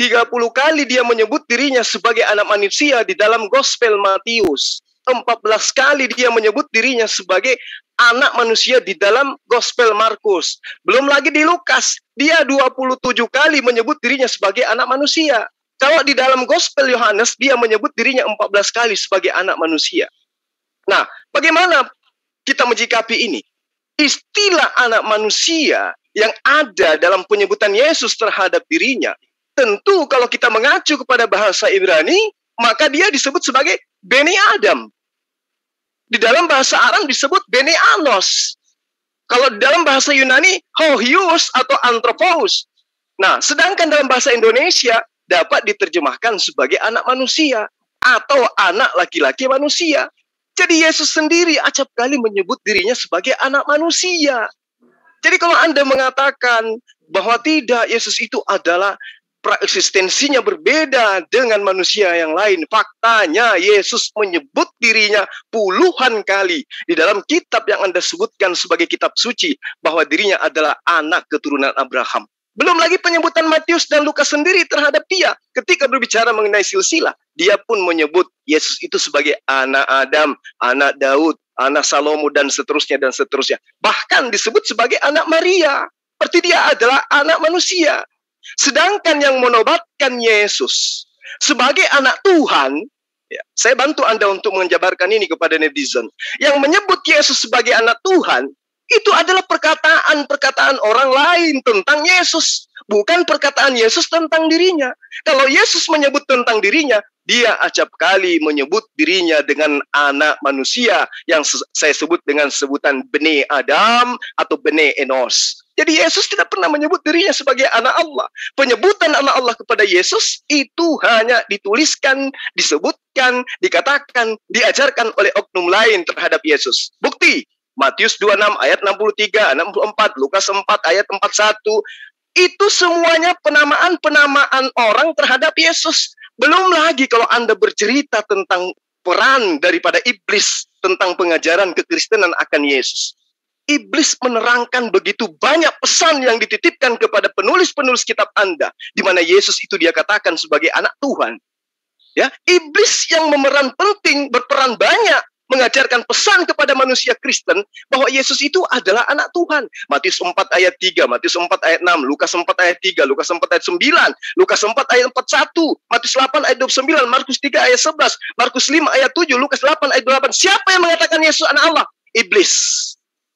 30 kali dia menyebut dirinya sebagai anak manusia di dalam Gospel Matius. 14 kali dia menyebut dirinya sebagai anak manusia di dalam Gospel Markus. Belum lagi di Lukas, dia 27 kali menyebut dirinya sebagai anak manusia. Kalau di dalam Gospel Yohanes, dia menyebut dirinya 14 kali sebagai anak manusia. Nah, bagaimana kita menyikapi ini? Istilah anak manusia yang ada dalam penyebutan Yesus terhadap dirinya, tentu kalau kita mengacu kepada bahasa Ibrani, maka dia disebut sebagai Beni Adam. Di dalam bahasa Aram disebut Beni Anos. Kalau di dalam bahasa Yunani, Hohius atau Anthropos. Nah, sedangkan dalam bahasa Indonesia, dapat diterjemahkan sebagai anak manusia atau anak laki-laki manusia. Jadi Yesus sendiri acap kali menyebut dirinya sebagai anak manusia. Jadi kalau Anda mengatakan bahwa tidak, Yesus itu adalah praeksistensinya berbeda dengan manusia yang lain, faktanya Yesus menyebut dirinya puluhan kali di dalam kitab yang Anda sebutkan sebagai kitab suci, bahwa dirinya adalah anak keturunan Abraham. Belum lagi penyebutan Matius dan Lukas sendiri terhadap dia. Ketika berbicara mengenai silsilah, dia pun menyebut Yesus itu sebagai anak Adam, anak Daud, anak Salomo, dan seterusnya, dan seterusnya. Bahkan disebut sebagai anak Maria. Berarti dia adalah anak manusia. Sedangkan yang menobatkan Yesus sebagai anak Tuhan, ya, saya bantu Anda untuk menjabarkan ini kepada netizen. Yang menyebut Yesus sebagai anak Tuhan, itu adalah perkataan-perkataan orang lain tentang Yesus. Bukan perkataan Yesus tentang dirinya. Kalau Yesus menyebut tentang dirinya, dia acap kali menyebut dirinya dengan anak manusia yang saya sebut dengan sebutan Bene Adam atau Bene Enos. Jadi Yesus tidak pernah menyebut dirinya sebagai anak Allah. Penyebutan anak Allah kepada Yesus itu hanya dituliskan, disebutkan, dikatakan, diajarkan oleh oknum lain terhadap Yesus. Bukti, Matius 26 ayat 63, 64, Lukas 4 ayat 41. Itu semuanya penamaan-penamaan orang terhadap Yesus. Belum lagi kalau Anda bercerita tentang peran daripada iblis tentang pengajaran kekristenan akan Yesus. iblis menerangkan begitu banyak pesan yang dititipkan kepada penulis-penulis kitab Anda, di mana Yesus itu dia katakan sebagai anak Tuhan. Ya, iblis yang berperan banyak mengajarkan pesan kepada manusia Kristen bahwa Yesus itu adalah anak Tuhan. Matius 4 ayat 3, Matius 4 ayat 6, Lukas 4 ayat 3, Lukas 4 ayat 9, Lukas 4 ayat 41, Matius 8 ayat 29, Markus 3 ayat 11, Markus 5 ayat 7, Lukas 8 ayat 8. Siapa yang mengatakan Yesus anak Allah? Iblis.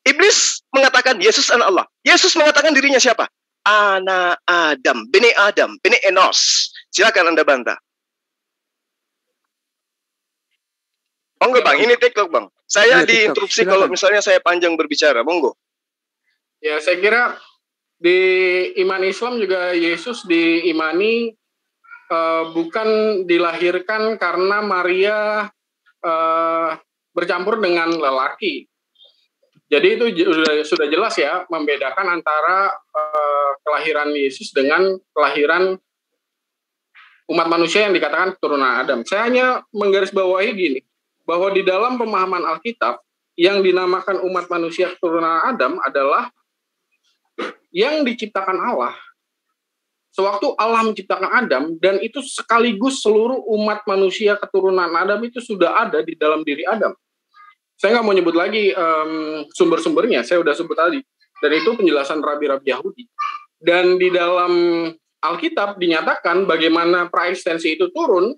Iblis mengatakan Yesus anak Allah. Yesus mengatakan dirinya siapa? Anak Adam, Bene Enos. Silakan Anda bantah. Monggo Bang, ini TikTok Bang. Saya diinterupsi kalau misalnya saya panjang berbicara, monggo. Ya, saya kira di iman Islam juga Yesus diimani bukan dilahirkan karena Maria bercampur dengan lelaki. Jadi itu sudah jelas ya, membedakan antara kelahiran Yesus dengan kelahiran umat manusia yang dikatakan keturunan Adam. Saya hanya menggarisbawahi gini, bahwa di dalam pemahaman Alkitab, yang dinamakan umat manusia keturunan Adam adalah yang diciptakan Allah. Sewaktu Allah menciptakan Adam, dan itu sekaligus seluruh umat manusia keturunan Adam itu sudah ada di dalam diri Adam. Saya nggak mau nyebut lagi sumber-sumbernya, saya udah sebut tadi. Dan itu penjelasan rabi-rabi Yahudi. Dan di dalam Alkitab dinyatakan bagaimana praeksistensi itu turun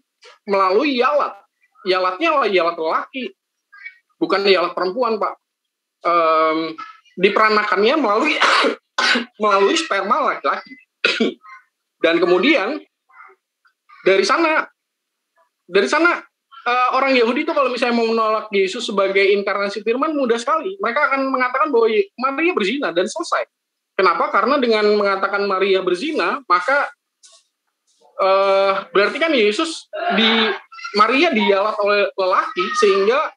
melalui Yalat. Yalatnya adalah Yalat lelaki, bukan Yalat perempuan, Pak. Diperanakannya melalui sperma laki-laki. Dan kemudian dari sana orang Yahudi itu kalau misalnya mau menolak Yesus sebagai inkarnasi firman mudah sekali. Mereka akan mengatakan bahwa Maria berzina dan selesai. Kenapa? Karena dengan mengatakan Maria berzina, maka berarti kan Maria diyalat oleh lelaki, sehingga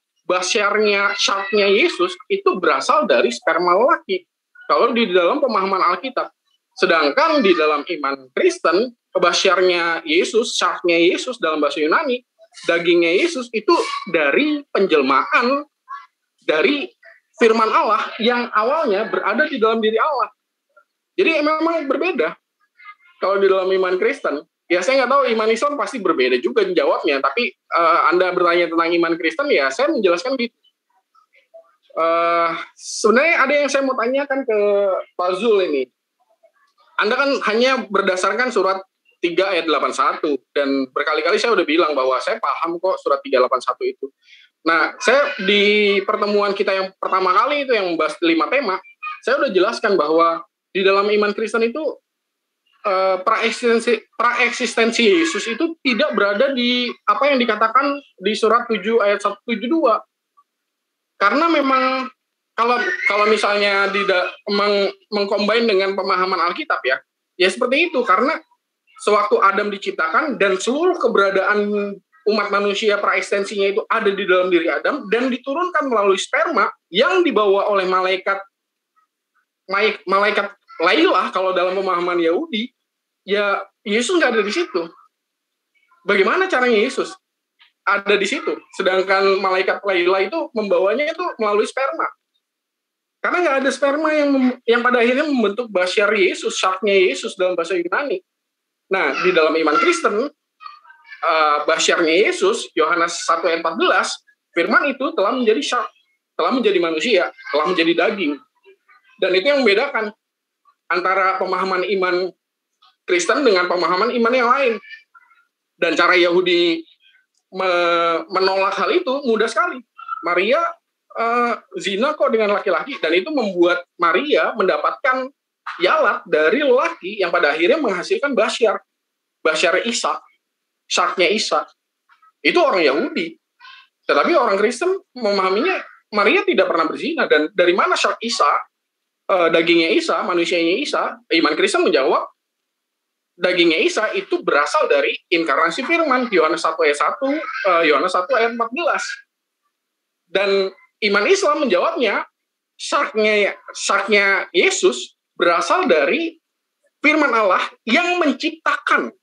syartnya Yesus itu berasal dari sperma lelaki. Kalau di dalam pemahaman Alkitab. Sedangkan di dalam iman Kristen, syartnya Yesus dalam bahasa Yunani, dagingnya Yesus itu dari penjelmaan dari firman Allah yang awalnya berada di dalam diri Allah. Jadi memang berbeda. Kalau di dalam iman Kristen, ya saya nggak tahu, iman Islam pasti berbeda juga jawabnya, tapi Anda bertanya tentang iman Kristen, ya saya menjelaskan gitu. Sebenarnya ada yang saya mau tanyakan ke Pak Zul ini. Anda kan hanya berdasarkan surat 3 ayat 81, dan berkali-kali saya udah bilang bahwa saya paham kok surat 381 itu. Nah, saya di pertemuan kita yang pertama kali itu yang membahas 5 tema, saya udah jelaskan bahwa di dalam iman Kristen itu praeksistensi Yesus itu tidak berada di apa yang dikatakan di surat 7 ayat 172. Karena memang kalau misalnya mengcombine dengan pemahaman Alkitab ya seperti itu. Karena sewaktu Adam diciptakan dan seluruh keberadaan umat manusia praeksistensinya itu ada di dalam diri Adam dan diturunkan melalui sperma yang dibawa oleh malaikat Lailah kalau dalam pemahaman Yahudi, ya Yesus nggak ada di situ. Bagaimana caranya Yesus ada di situ? Sedangkan malaikat Lailah itu membawanya itu melalui sperma. Karena nggak ada sperma yang pada akhirnya membentuk basyar Yesus, syartnya Yesus dalam bahasa Yunani. Nah, di dalam iman Kristen, basyarnya Yesus, Yohanes 1 ayat 14, firman itu telah menjadi syar, telah menjadi manusia, telah menjadi daging. Dan itu yang membedakan antara pemahaman iman Kristen dengan pemahaman iman yang lain. Dan cara Yahudi menolak hal itu mudah sekali. Maria zina kok dengan laki-laki, dan itu membuat Maria mendapatkan yalat dari lelaki yang pada akhirnya menghasilkan basyar Isa, syartnya Isa. Itu orang Yahudi. Tetapi orang Kristen memahaminya Maria tidak pernah berzina, dan dari mana syart Isa, dagingnya Isa, manusianya Isa? Iman Kristen menjawab dagingnya Isa itu berasal dari inkarnasi firman, Yohanes 1 ayat 1, Yohanes 1 ayat 14. Dan iman Islam menjawabnya syartnya Yesus berasal dari firman Allah yang menciptakan.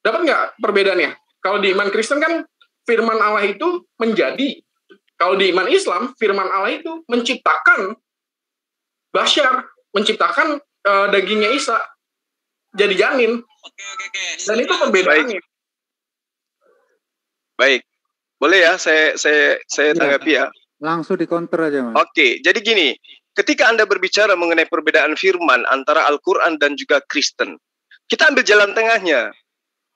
Dapat nggak perbedaannya? Kalau di iman Kristen kan firman Allah itu menjadi. Kalau di iman Islam, firman Allah itu menciptakan Basyar menciptakan dagingnya Isa jadi janin. Oke. Dan itu perbedaannya. Baik. Boleh ya saya tanggapi ya. Langsung dikonter aja, Mas. Oke, jadi gini, ketika Anda berbicara mengenai perbedaan firman antara Al-Qur'an dan juga Kristen, kita ambil jalan tengahnya.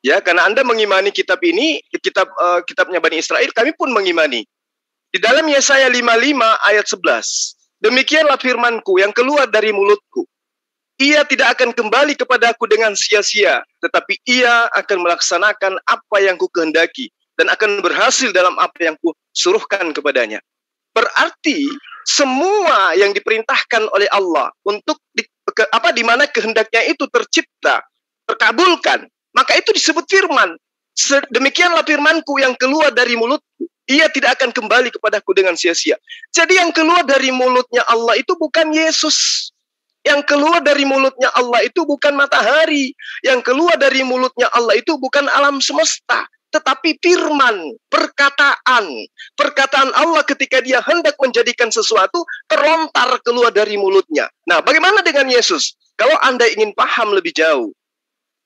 Ya, karena Anda mengimani kitab ini, kitabnya Bani Israel, kami pun mengimani. Di dalam Yesaya 55 ayat 11, demikianlah firmanku yang keluar dari mulutku. Ia tidak akan kembali kepadaku dengan sia-sia, tetapi ia akan melaksanakan apa yang ku kehendaki dan akan berhasil dalam apa yang ku suruhkan kepadanya. Berarti semua yang diperintahkan oleh Allah untuk di mana kehendaknya itu tercipta, terkabulkan, maka itu disebut firman. Demikianlah firmanku yang keluar dari mulutku. Ia tidak akan kembali kepadaku dengan sia-sia. Jadi yang keluar dari mulutnya Allah itu bukan Yesus. Yang keluar dari mulutnya Allah itu bukan matahari. Yang keluar dari mulutnya Allah itu bukan alam semesta. Tetapi firman, perkataan Allah ketika dia hendak menjadikan sesuatu, terlontar keluar dari mulutnya. Nah, bagaimana dengan Yesus? Kalau Anda ingin paham lebih jauh,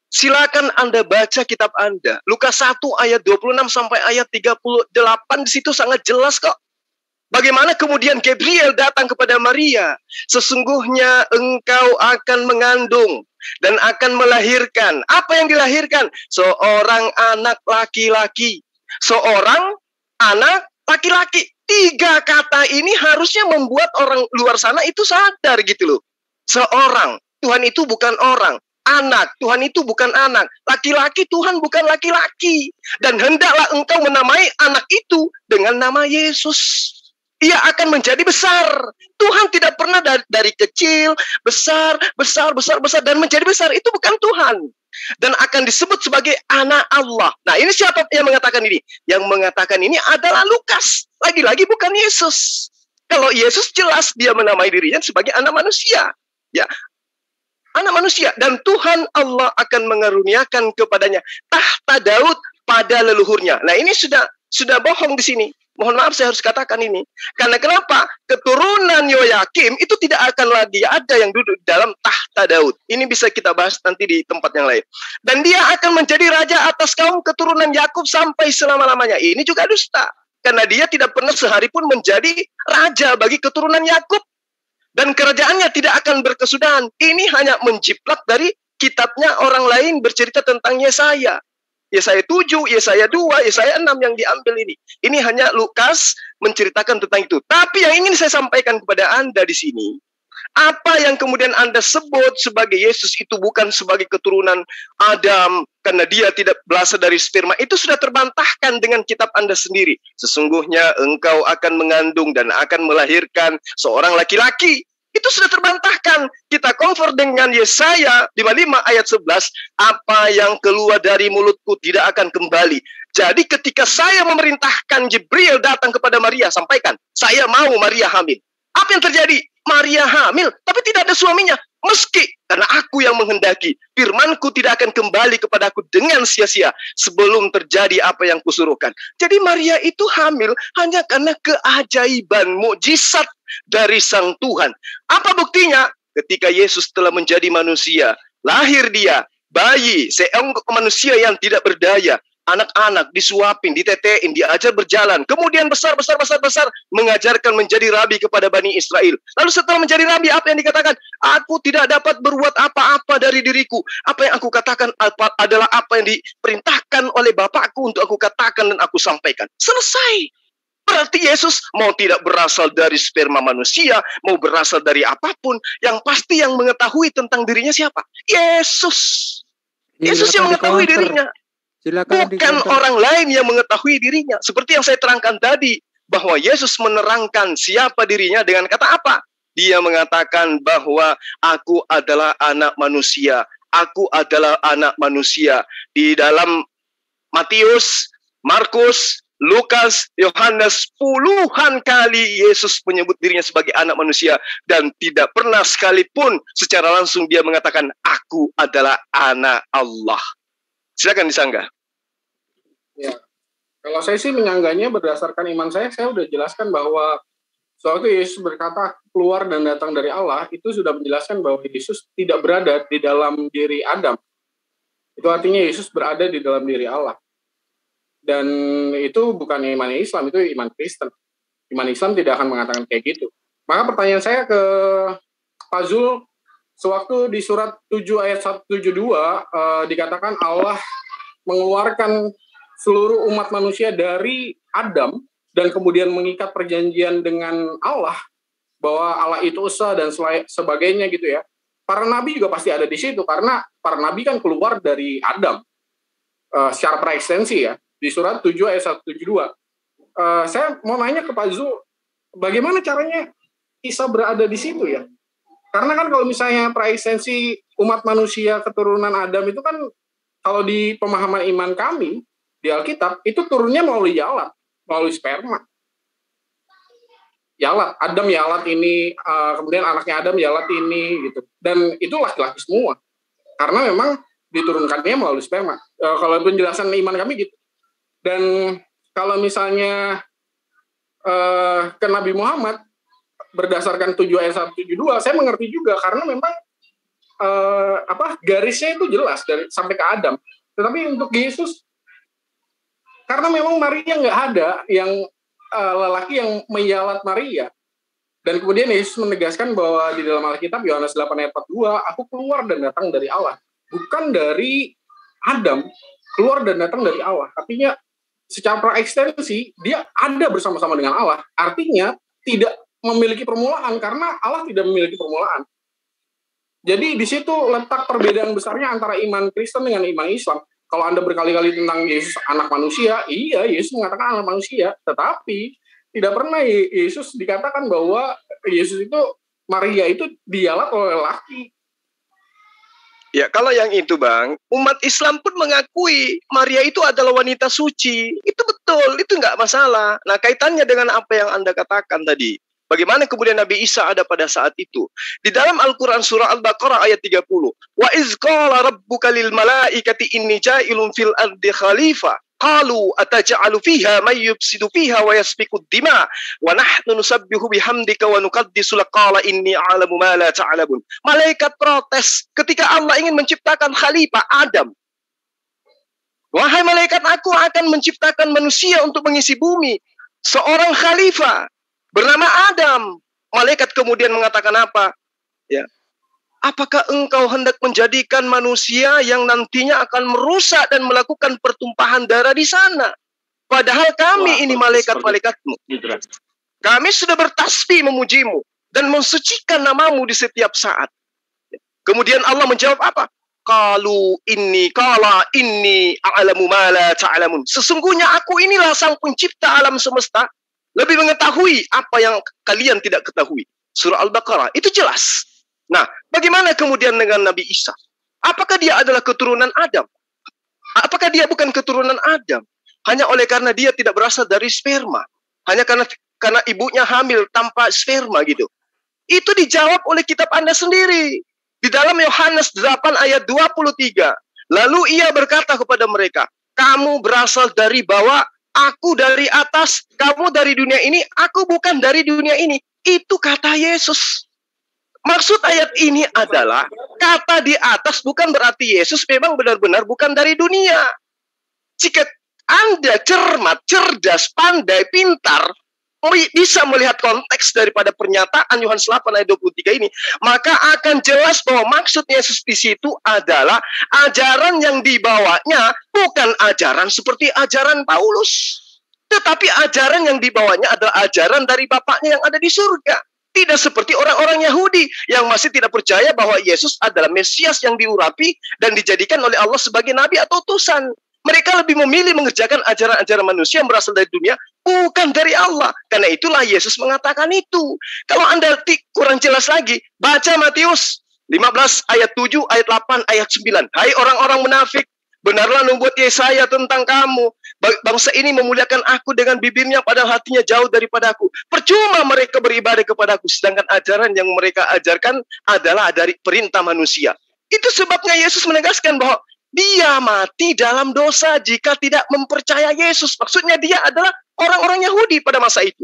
silakan Anda baca kitab Anda. Lukas 1 ayat 26 sampai ayat 38, di situ sangat jelas kok. Bagaimana kemudian Gabriel datang kepada Maria. Sesungguhnya engkau akan mengandung dan akan melahirkan. Apa yang dilahirkan? Seorang anak laki-laki. Seorang anak laki-laki. 3 kata ini harusnya membuat orang luar sana itu sadar gitu loh. Seorang, Tuhan itu bukan orang. Anak, Tuhan itu bukan anak. Laki-laki, Tuhan bukan laki-laki. Dan hendaklah engkau menamai anak itu dengan nama Yesus. Ia akan menjadi besar. Tuhan tidak pernah dari kecil, besar, dan menjadi besar. Itu bukan Tuhan. Dan akan disebut sebagai anak Allah. Nah, ini siapa yang mengatakan ini? Yang mengatakan ini adalah Lukas. Lagi-lagi bukan Yesus. Kalau Yesus jelas dia menamai dirinya sebagai anak manusia. Ya, anak manusia. Dan Tuhan Allah akan mengaruniakan kepadanya tahta Daud pada leluhurnya. Nah, ini sudah bohong di sini. Mohon maaf saya harus katakan ini. Karena kenapa? Keturunan Yoyakim itu tidak akan lagi ada yang duduk dalam tahta Daud. Ini bisa kita bahas nanti di tempat yang lain. Dan dia akan menjadi raja atas kaum keturunan Yakub sampai selama-lamanya. Ini juga dusta. Karena dia tidak pernah sehari pun menjadi raja bagi keturunan Yakub. Dan kerajaannya tidak akan berkesudahan. Ini hanya menjiplak dari kitabnya orang lain bercerita tentang Yesaya. Yesaya 7, Yesaya 2, Yesaya 6 yang diambil ini. Ini hanya Lukas menceritakan tentang itu. Tapi yang ingin saya sampaikan kepada Anda di sini, apa yang kemudian Anda sebut sebagai Yesus itu bukan sebagai keturunan Adam, karena dia tidak berasal dari sperma, itu sudah terbantahkan dengan kitab Anda sendiri. Sesungguhnya engkau akan mengandung dan akan melahirkan seorang laki-laki. Itu sudah terbantahkan. Kita convert dengan Yesaya 55 ayat 11. Apa yang keluar dari mulutku tidak akan kembali. Jadi ketika saya memerintahkan Jibril datang kepada Maria, sampaikan, saya mau Maria hamil. Apa yang terjadi? Maria hamil, tapi tidak ada suaminya. Meski, karena aku yang menghendaki, firmanku tidak akan kembali kepadaku dengan sia-sia sebelum terjadi apa yang kusuruhkan. Jadi Maria itu hamil hanya karena keajaiban, mukjizat dari Sang Tuhan. Apa buktinya? Ketika Yesus telah menjadi manusia, lahir dia, bayi, seorang manusia yang tidak berdaya. Anak-anak disuapin, ditetein, diajar berjalan. Kemudian besar, mengajarkan menjadi rabi kepada Bani Israel. Lalu setelah menjadi rabi, apa yang dikatakan? Aku tidak dapat berbuat apa-apa dari diriku. Apa yang aku katakan adalah apa yang diperintahkan oleh Bapakku untuk aku katakan dan aku sampaikan. Selesai. Berarti Yesus mau tidak berasal dari sperma manusia, mau berasal dari apapun, yang pasti yang mengetahui tentang dirinya siapa? Yesus. Yesus yang mengetahui dirinya. Bukan orang lain yang mengetahui dirinya. Seperti yang saya terangkan tadi, bahwa Yesus menerangkan siapa dirinya dengan kata apa? Dia mengatakan bahwa aku adalah anak manusia. Aku adalah anak manusia. Di dalam Matius, Markus, Lukas, Yohanes, puluhan kali Yesus menyebut dirinya sebagai anak manusia. Dan tidak pernah sekalipun secara langsung dia mengatakan, aku adalah anak Allah. Silakan disanggah. Ya, kalau saya sih menyanggahnya berdasarkan iman saya udah jelaskan bahwa Sewaktu Yesus berkata keluar dan datang dari Allah, itu sudah menjelaskan bahwa Yesus tidak berada di dalam diri Adam. Itu artinya Yesus berada di dalam diri Allah. Dan itu bukan iman Islam, itu iman Kristen. Iman Islam tidak akan mengatakan kayak gitu. Maka pertanyaan saya ke Pak Zul, sewaktu di surat 7 ayat 172 dikatakan Allah mengeluarkan seluruh umat manusia dari Adam dan kemudian mengikat perjanjian dengan Allah, bahwa Allah itu esa dan sebagainya gitu ya. Para nabi juga pasti ada di situ, karena para nabi kan keluar dari Adam secara preekstensi ya, di surat 7 ayat 172. Saya mau nanya ke Pak Zul, bagaimana caranya Isa berada di situ ya? Karena kan kalau misalnya preekstensi umat manusia keturunan Adam itu kan, kalau di pemahaman iman kami di Alkitab, itu turunnya melalui Yalat, melalui sperma. Yalat, Adam Yalat ini, kemudian anaknya Adam Yalat ini, gitu. Dan itu laki-laki semua. Karena memang diturunkannya melalui sperma. Kalau penjelasan iman kami gitu. Dan kalau misalnya ke Nabi Muhammad, berdasarkan 7 ayat 172, saya mengerti juga, karena memang garisnya itu jelas dari sampai ke Adam. Tetapi untuk Yesus, karena memang Maria nggak ada yang lelaki yang menyalat Maria. Dan kemudian Yesus menegaskan bahwa di dalam Alkitab Yohanes 8 ayat 42, aku keluar dan datang dari Allah. Bukan dari Adam, keluar dan datang dari Allah. Artinya secara ekstensi dia ada bersama-sama dengan Allah. Artinya tidak memiliki permulaan, karena Allah tidak memiliki permulaan. Jadi di situ letak perbedaan besarnya antara iman Kristen dengan iman Islam. Kalau Anda berkali-kali tentang Yesus anak manusia, iya Yesus mengatakan anak manusia, tetapi tidak pernah Yesus dikatakan bahwa Yesus itu, Maria itu dialat oleh lelaki. Ya, kalau yang itu Bang, umat Islam pun mengakui Maria itu adalah wanita suci. Itu betul, itu nggak masalah. Nah, kaitannya dengan apa yang Anda katakan tadi. Bagaimana kemudian Nabi Isa ada pada saat itu? Di dalam Al-Quran surah Al-Baqarah ayat 30. Wa iz qala rabbuka lil malaikati inni ja'ilun fil ardi khalifah. Qalu ataj'alu fiha may yufsidu fiha wa yasfiku ad-dima wa nahnu nusabbihu bihamdika wa nuqaddisu lak qala inni a'lamu ma la ta'lamun. Malaikat protes ketika Allah ingin menciptakan khalifah Adam. Wahai malaikat, aku akan menciptakan manusia untuk mengisi bumi. Seorang khalifah bernama Adam. Malaikat kemudian mengatakan apa? Ya. Apakah engkau hendak menjadikan manusia yang nantinya akan merusak dan melakukan pertumpahan darah di sana? Padahal kami ini malaikat-malaikatmu. Kami sudah bertasbih memujimu dan mensucikan namamu di setiap saat. Kemudian Allah menjawab apa? Qala inni a'lamu ma la ta'lamun. Sesungguhnya aku inilah sang pencipta alam semesta, lebih mengetahui apa yang kalian tidak ketahui. Surah Al-Baqarah, itu jelas. Nah, bagaimana kemudian dengan Nabi Isa? Apakah dia adalah keturunan Adam? Apakah dia bukan keturunan Adam? Hanya oleh karena dia tidak berasal dari sperma. Hanya karena ibunya hamil tanpa sperma gitu. Itu dijawab oleh kitab Anda sendiri. Di dalam Yohanes 8 ayat 23. Lalu ia berkata kepada mereka, kamu berasal dari bawah, aku dari atas, kamu dari dunia ini, aku bukan dari dunia ini. Itu kata Yesus. Maksud ayat ini adalah, kata di atas bukan berarti Yesus memang benar-benar bukan dari dunia. Jika Anda cermat, cerdas, pandai, pintar, bisa melihat konteks daripada pernyataan Yohanes 8 ayat 23 ini, maka akan jelas bahwa maksud Yesus di situ adalah ajaran yang dibawanya bukan ajaran seperti ajaran Paulus. Tetapi ajaran yang dibawanya adalah ajaran dari Bapaknya yang ada di surga. Tidak seperti orang-orang Yahudi yang masih tidak percaya bahwa Yesus adalah Mesias yang diurapi dan dijadikan oleh Allah sebagai nabi atau utusan. Mereka lebih memilih mengerjakan ajaran-ajaran manusia yang berasal dari dunia, bukan dari Allah. Karena itulah Yesus mengatakan itu. Kalau Anda kurang jelas lagi, baca Matius 15 ayat 7, ayat 8, ayat 9. Hai orang-orang munafik, benarlah nubuat Yesaya tentang kamu. Bangsa ini memuliakan aku dengan bibirnya padahal hatinya jauh daripada aku. Percuma mereka beribadah kepada aku, sedangkan ajaran yang mereka ajarkan adalah dari perintah manusia. Itu sebabnya Yesus menegaskan bahwa dia mati dalam dosa jika tidak mempercaya Yesus. Maksudnya dia adalah orang-orang Yahudi pada masa itu.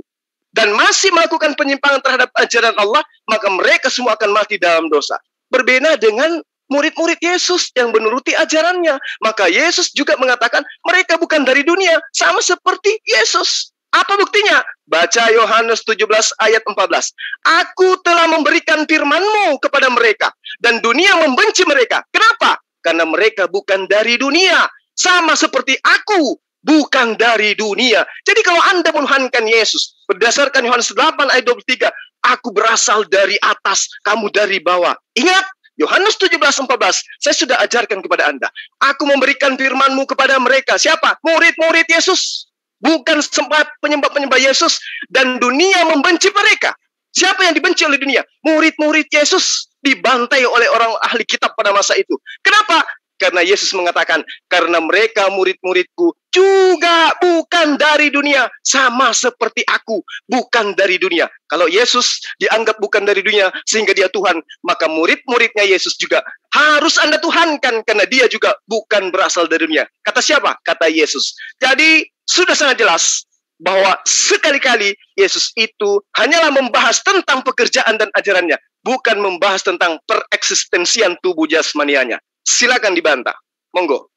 dan masih melakukan penyimpangan terhadap ajaran Allah, maka mereka semua akan mati dalam dosa. Berbeda dengan murid-murid Yesus yang menuruti ajarannya. Maka Yesus juga mengatakan mereka bukan dari dunia, sama seperti Yesus. Apa buktinya? Baca Yohanes 17 ayat 14. Aku telah memberikan firman-Mu kepada mereka, dan dunia membenci mereka. Kenapa? Karena mereka bukan dari dunia, sama seperti aku bukan dari dunia. Jadi kalau Anda menuhankan Yesus, berdasarkan Yohanes 8 ayat 23, aku berasal dari atas, kamu dari bawah. Ingat, Yohanes 17:14, saya sudah ajarkan kepada Anda. Aku memberikan firman-Mu kepada mereka. Siapa? Murid-murid Yesus. Bukan sempat penyembah-penyembah Yesus, dan dunia membenci mereka. Siapa yang dibenci oleh dunia? Murid-murid Yesus dibantai oleh orang ahli kitab pada masa itu. Kenapa? Karena Yesus mengatakan, karena mereka murid-muridku juga bukan dari dunia, sama seperti aku bukan dari dunia. Kalau Yesus dianggap bukan dari dunia sehingga dia Tuhan, maka murid-muridnya Yesus juga harus Anda tuhankan karena dia juga bukan berasal dari dunia. Kata siapa? Kata Yesus. Jadi sudah sangat jelas bahwa sekali-kali Yesus itu hanyalah membahas tentang pekerjaan dan ajarannya, bukan membahas tentang pereksistensian tubuh jasmanianya. Silakan dibantah. Monggo.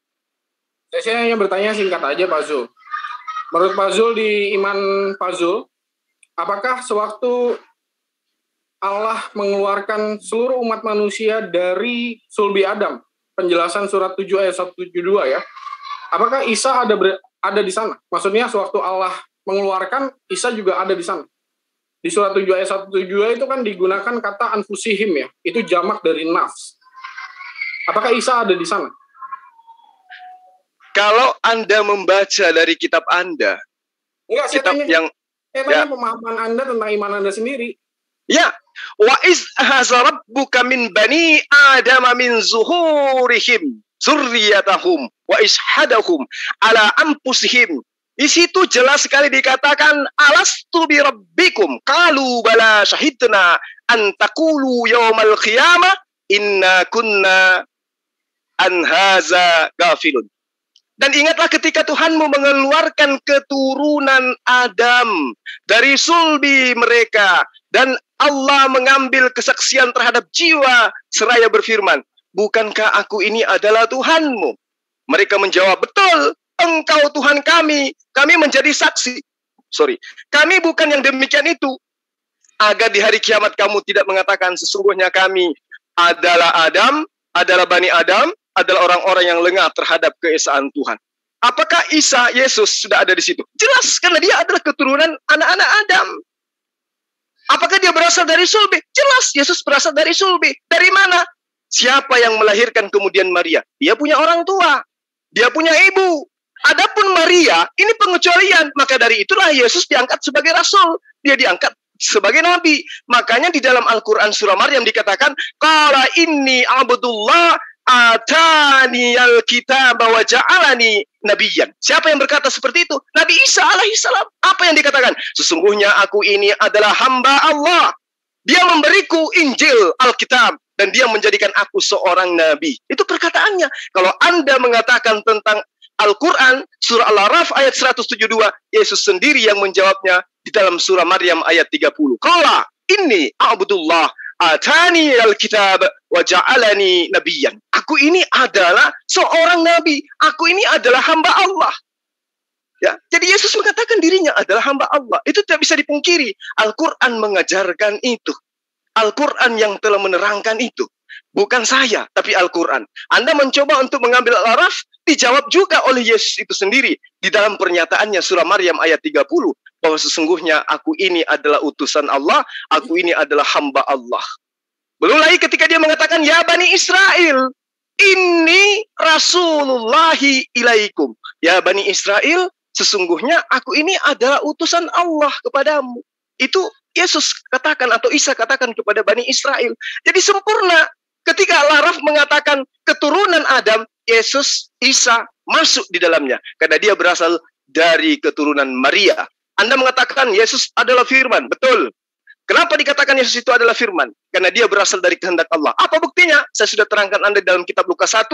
Saya hanya bertanya singkat aja Pak Zul. Menurut Pak Zul, di iman Pak Zul, apakah sewaktu Allah mengeluarkan seluruh umat manusia dari sulbi Adam, penjelasan surat 7 ayat 172 ya, apakah Isa ada di sana? Maksudnya sewaktu Allah mengeluarkan, Isa juga ada di sana. Di surat 7 ayat 172 itu kan digunakan kata anfusihim ya, itu jamak dari nafs. Apakah Isa ada di sana? Kalau Anda membaca dari kitab Anda, enggak, kitab saya tanya pemahaman Anda tentang iman Anda sendiri. Ya, wa iz akhadha rabbuka min bani adama min zuhurihim zurriyatahum wa ishhadahum ala anfusihim. Di situ jelas sekali dikatakan alastu bi rabbikum qalu bala syahidna an taqulu yaumal qiyamah inna kunna an haza gafilun. Dan ingatlah ketika Tuhanmu mengeluarkan keturunan Adam dari sulbi mereka, dan Allah mengambil kesaksian terhadap jiwa seraya berfirman, bukankah aku ini adalah Tuhanmu? Mereka menjawab, betul, engkau Tuhan kami menjadi saksi. Kami bukan yang demikian itu. Agar di hari kiamat kamu tidak mengatakan sesungguhnya kami adalah Adam, adalah Bani Adam, adalah orang-orang yang lengah terhadap keesaan Tuhan. Apakah Isa, Yesus sudah ada di situ? Jelas, karena dia adalah keturunan anak-anak Adam. Apakah dia berasal dari sulbi? Jelas, Yesus berasal dari sulbi. Dari mana? Siapa yang melahirkan kemudian Maria? Dia punya orang tua. Dia punya ibu. Adapun Maria, ini pengecualian. Maka dari itulah Yesus diangkat sebagai rasul. Dia diangkat sebagai nabi. Makanya di dalam Al-Quran surah Maryam dikatakan, qala inni abdullah atani al-kitab wa ja'alani nabiyyan. Siapa yang berkata seperti itu? Nabi Isa alaihissalam. Apa yang dikatakan? Sesungguhnya aku ini adalah hamba Allah. Dia memberiku Injil, Alkitab, dan dia menjadikan aku seorang nabi. Itu perkataannya. Kalau Anda mengatakan tentang Al-Quran, surah Al-Araf ayat 172, Yesus sendiri yang menjawabnya di dalam surah Maryam ayat 30. Qala inni a'budullah atani al-kitab wa ja'alani nabiyyan. Aku ini adalah seorang nabi. Aku ini adalah hamba Allah. Ya, jadi Yesus mengatakan dirinya adalah hamba Allah. Itu tidak bisa dipungkiri. Al-Quran mengajarkan itu. Al-Quran yang telah menerangkan itu. Bukan saya, tapi Al-Quran. Anda mencoba untuk mengambil Al-Araf, dijawab juga oleh Yesus itu sendiri. Di dalam pernyataannya surah Maryam ayat 30. Bahwa sesungguhnya aku ini adalah utusan Allah. Aku ini adalah hamba Allah. Belum lagi ketika dia mengatakan, ya Bani Israel, ini Rasulullahi ilaikum. Ya Bani Israel, sesungguhnya aku ini adalah utusan Allah kepadamu. Itu Yesus katakan atau Isa katakan kepada Bani Israel. Jadi sempurna. Ketika Al-Araf mengatakan keturunan Adam, Yesus, Isa masuk di dalamnya. Karena dia berasal dari keturunan Maria. Anda mengatakan Yesus adalah firman. Betul. Kenapa dikatakan Yesus itu adalah firman? Karena dia berasal dari kehendak Allah. Apa buktinya? Saya sudah terangkan Anda dalam kitab Lukas 1,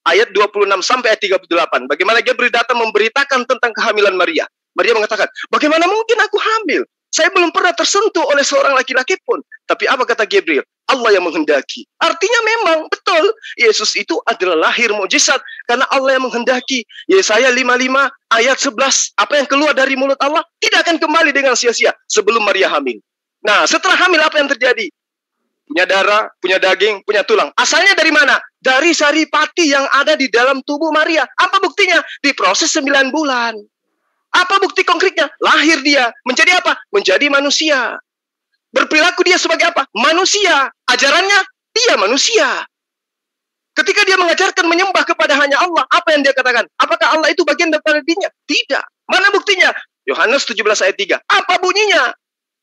ayat 26 sampai ayat 38. Bagaimana Gabriel datang memberitakan tentang kehamilan Maria. Maria mengatakan, bagaimana mungkin aku hamil? Saya belum pernah tersentuh oleh seorang laki-laki pun. Tapi apa kata Gabriel? Allah yang menghendaki. Artinya memang betul Yesus itu adalah lahir mukjizat karena Allah yang menghendaki. Yesaya 55 ayat 11, apa yang keluar dari mulut Allah tidak akan kembali dengan sia-sia sebelum Maria hamil. Nah, setelah hamil apa yang terjadi? Punya darah, punya daging, punya tulang. Asalnya dari mana? Dari saripati yang ada di dalam tubuh Maria. Apa buktinya? Diproses 9 bulan. Apa bukti konkretnya? Lahir dia. Menjadi apa? Menjadi manusia. Berperilaku dia sebagai apa? Manusia. Ajarannya, dia manusia. Ketika dia mengajarkan menyembah kepada hanya Allah, apa yang dia katakan? Apakah Allah itu bagian daripada dirinya? Tidak. Mana buktinya? Yohanes 17 ayat 3. Apa bunyinya?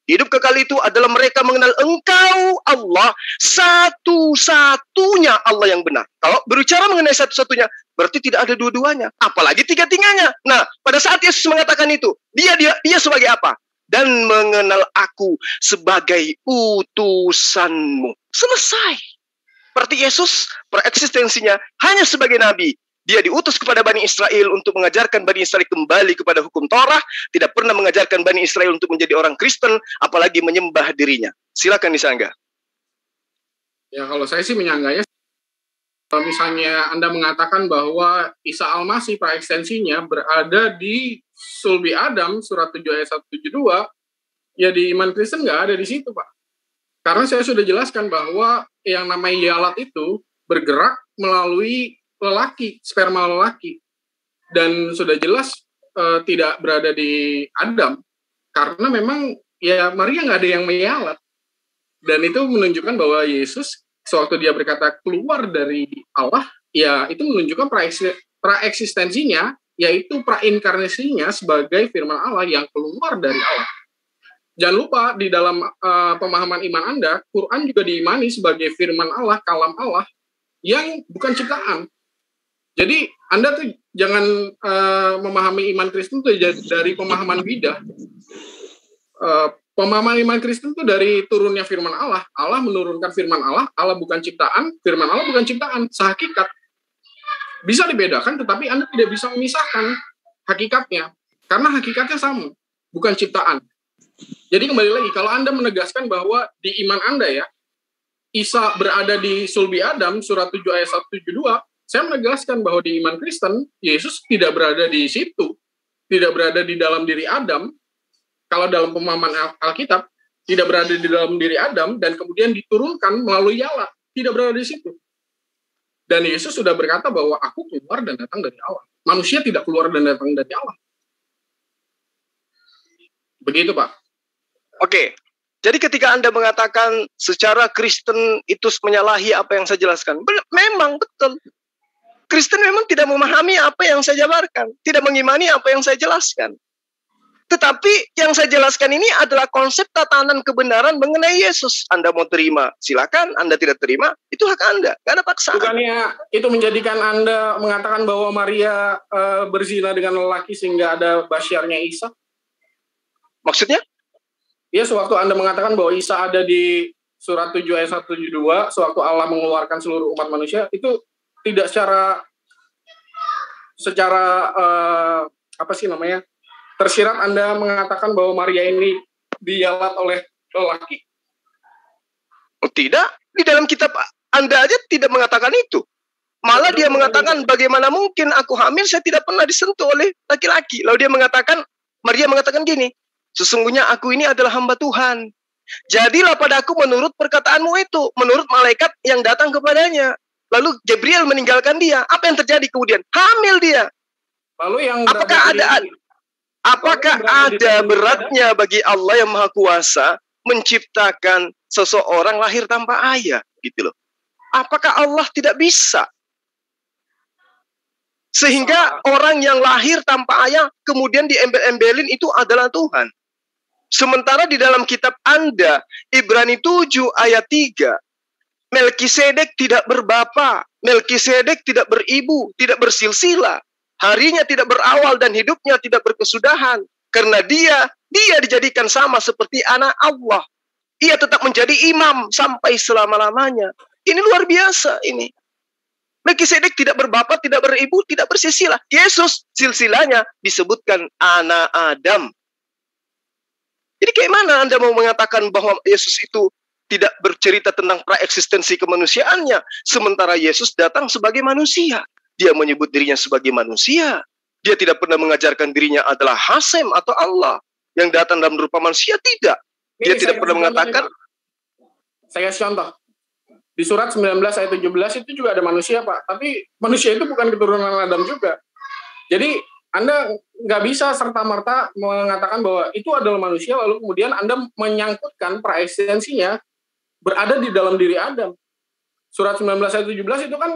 Hidup kekal itu adalah mereka mengenal Engkau Allah, satu-satunya Allah yang benar. Kalau berbicara mengenai satu-satunya, berarti tidak ada dua-duanya, apalagi tiga-tiganya. Nah, pada saat Yesus mengatakan itu, dia sebagai apa? Dan mengenal aku sebagai utusanmu. Selesai. Berarti Yesus pereksistensinya hanya sebagai nabi. Dia diutus kepada Bani Israel untuk mengajarkan Bani Israel kembali kepada hukum Torah, tidak pernah mengajarkan Bani Israel untuk menjadi orang Kristen, apalagi menyembah dirinya. Silakan disanggah. Ya, kalau saya sih menyanggahnya, kalau misalnya Anda mengatakan bahwa Isa Al-Masih praekstensinya berada di sulbi Adam, surat 7 ayat 172, ya di iman Kristen nggak ada di situ, Pak. Karena saya sudah jelaskan bahwa yang namanya Yalat itu bergerak melalui lelaki, sperma lelaki, dan sudah jelas tidak berada di Adam, karena memang ya Maria nggak ada yang meyalat, dan itu menunjukkan bahwa Yesus sewaktu dia berkata keluar dari Allah, ya itu menunjukkan praeksistensinya, yaitu prainkarnasinya sebagai firman Allah yang keluar dari Allah. Jangan lupa di dalam pemahaman iman Anda, Quran juga diimani sebagai firman Allah, kalam Allah yang bukan ciptaan. Jadi Anda tuh jangan memahami iman Kristen tuh dari pemahaman bidah. Pemahaman iman Kristen itu dari turunnya firman Allah. Allah menurunkan firman Allah. Allah bukan ciptaan. Firman Allah bukan ciptaan. Sehakikat. Bisa dibedakan, tetapi Anda tidak bisa memisahkan hakikatnya. Karena hakikatnya sama. Bukan ciptaan. Jadi kembali lagi, kalau Anda menegaskan bahwa di iman Anda ya, Isa berada di sulbi Adam, surat 7 ayat 172, saya menegaskan bahwa di iman Kristen, Yesus tidak berada di situ. Tidak berada di dalam diri Adam. Kalau dalam pemahaman Alkitab, tidak berada di dalam diri Adam, dan kemudian diturunkan melalui Yala. Tidak berada di situ. Dan Yesus sudah berkata bahwa aku keluar dan datang dari Allah. Manusia tidak keluar dan datang dari Allah. Begitu, Pak. Oke. Jadi ketika Anda mengatakan secara Kristen itu menyalahi apa yang saya jelaskan, memang betul. Kristen memang tidak memahami apa yang saya jabarkan, tidak mengimani apa yang saya jelaskan. Tetapi yang saya jelaskan ini adalah konsep tatanan kebenaran mengenai Yesus. Anda mau terima, silakan. Anda tidak terima, itu hak Anda. Gak ada paksaan. Bukannya itu menjadikan Anda mengatakan bahwa Maria berzina dengan lelaki sehingga ada basyarnya Isa? Maksudnya? Ya, sewaktu Anda mengatakan bahwa Isa ada di surat 7 ayat 172, sewaktu Allah mengeluarkan seluruh umat manusia, itu tidak secara tersirat Anda mengatakan bahwa Maria ini diyalat oleh lelaki? Oh, tidak. Di dalam kitab Anda aja tidak mengatakan itu. Malah dia mengatakan, bagaimana mungkin aku hamil, saya tidak pernah disentuh oleh laki-laki. Lalu Maria mengatakan gini, sesungguhnya aku ini adalah hamba Tuhan. Jadilah padaku menurut perkataanmu itu, menurut malaikat yang datang kepadanya. Lalu Gabriel meninggalkan dia. Apa yang terjadi kemudian? Hamil dia. Lalu yang apakah ada beratnya bagi Allah yang Maha Kuasa menciptakan seseorang lahir tanpa ayah, gitu loh? Apakah Allah tidak bisa? Sehingga orang yang lahir tanpa ayah kemudian diembel-embelin itu adalah Tuhan. Sementara di dalam kitab Anda, Ibrani 7 ayat 3, Melkisedek tidak berbapa, Melkisedek tidak beribu, tidak bersilsilah. Harinya tidak berawal dan hidupnya tidak berkesudahan. Karena dia dijadikan sama seperti anak Allah. Ia tetap menjadi imam sampai selama-lamanya. Ini luar biasa ini. Melkisedek tidak berbapa, tidak beribu, tidak bersilsilah. Yesus silsilahnya disebutkan anak Adam. Jadi kayak mana Anda mau mengatakan bahwa Yesus itu tidak bercerita tentang praeksistensi kemanusiaannya, sementara Yesus datang sebagai manusia. Dia menyebut dirinya sebagai manusia. Dia tidak pernah mengajarkan dirinya adalah Hasem atau Allah yang datang dalam rupa manusia, tidak. Dia tidak pernah mengatakan. Saya kasih contoh. Di surat 19 ayat 17 itu juga ada manusia, Pak. Tapi manusia itu bukan keturunan Adam juga. Jadi Anda nggak bisa serta-merta mengatakan bahwa itu adalah manusia, lalu kemudian Anda menyangkutkan praeksistensinya berada di dalam diri Adam. Surat 19 ayat 17 itu kan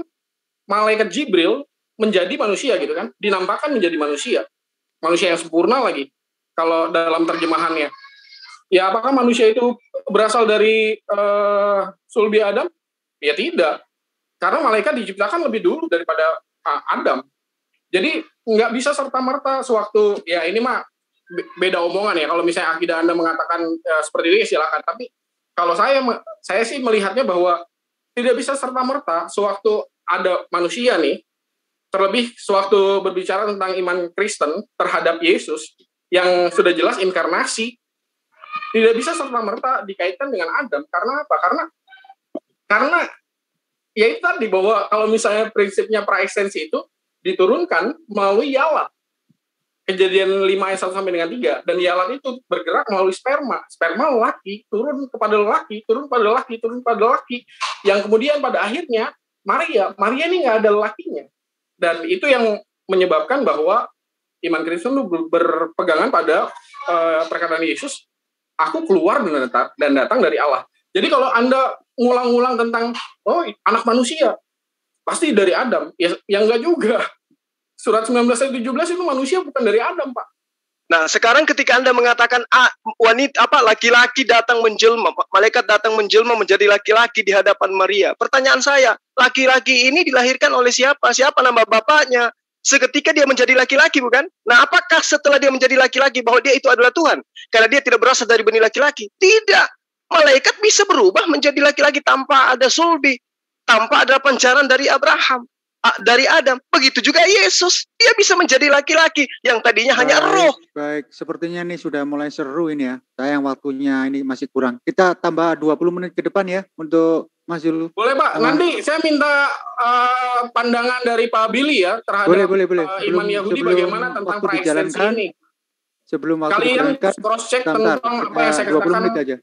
malaikat Jibril menjadi manusia gitu kan, dinampakkan menjadi manusia yang sempurna lagi kalau dalam terjemahannya. Ya apakah manusia itu berasal dari sulbi Adam? Ya tidak, karena malaikat diciptakan lebih dulu daripada Adam. Jadi nggak bisa serta-merta sewaktu, ya ini mah beda omongan ya, kalau misalnya akidah Anda mengatakan seperti itu ya silakan, tapi kalau saya sih melihatnya bahwa tidak bisa serta-merta sewaktu ada manusia nih, terlebih sewaktu berbicara tentang iman Kristen terhadap Yesus yang sudah jelas inkarnasi, tidak bisa serta-merta dikaitkan dengan Adam. Karena apa? Karena ya itu tadi, bahwa kalau misalnya prinsipnya praeksistensi itu diturunkan melalui yalat. Kejadian 5 ayat 1 sampai dengan 3, dan yalat itu bergerak melalui sperma lelaki turun kepada lelaki, turun pada lelaki, turun pada lelaki, yang kemudian pada akhirnya Maria ini nggak ada lelakinya, dan itu yang menyebabkan bahwa iman Kristen itu berpegangan pada perkataan Yesus, aku keluar dan datang dari Allah. Jadi kalau Anda ngulang-ngulang tentang anak manusia pasti dari Adam, ya enggak juga. Surat 19 ayat 17 itu manusia bukan dari Adam, Pak. Nah, sekarang ketika Anda mengatakan laki-laki datang menjelma, malaikat datang menjelma menjadi laki-laki di hadapan Maria. Pertanyaan saya, laki-laki ini dilahirkan oleh siapa? Siapa nama bapaknya? Seketika dia menjadi laki-laki, bukan? Nah, apakah setelah dia menjadi laki-laki bahwa dia itu adalah Tuhan? Karena dia tidak berasal dari benih laki-laki. Tidak. Malaikat bisa berubah menjadi laki-laki tanpa ada sulbi, tanpa ada pancaran dari Abraham, dari Adam. Begitu juga Yesus, dia bisa menjadi laki-laki yang tadinya hanya roh. Baik, sepertinya ini sudah mulai seru ini ya. Sayang waktunya ini masih kurang. Kita tambah 20 menit ke depan ya untuk Mas Yul. Boleh Pak, nanti saya minta pandangan dari Pak Billy ya terhadap boleh. iman Yahudi bagaimana tentang praeksistensi ini. Sebelum waktu kalian dijalankan, cross check tentang apa yang saya 20 katakan. menit aja.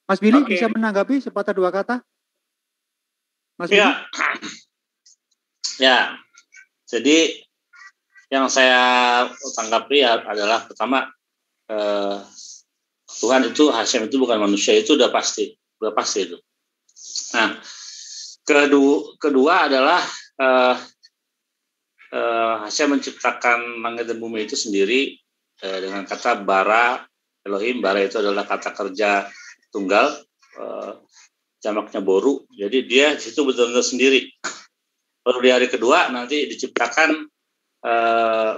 Mas Billy bisa menanggapi sepatah dua kata? Mas Billy? Ya, jadi yang saya tanggapi adalah pertama, Tuhan itu, Hasem itu bukan manusia, itu udah pasti itu. Nah, kedua adalah Hasem menciptakan langit dan bumi itu sendiri dengan kata bara Elohim. Bara itu adalah kata kerja tunggal, jamaknya boru. Jadi dia di situ betul-betul sendiri. Baru di hari kedua nanti diciptakan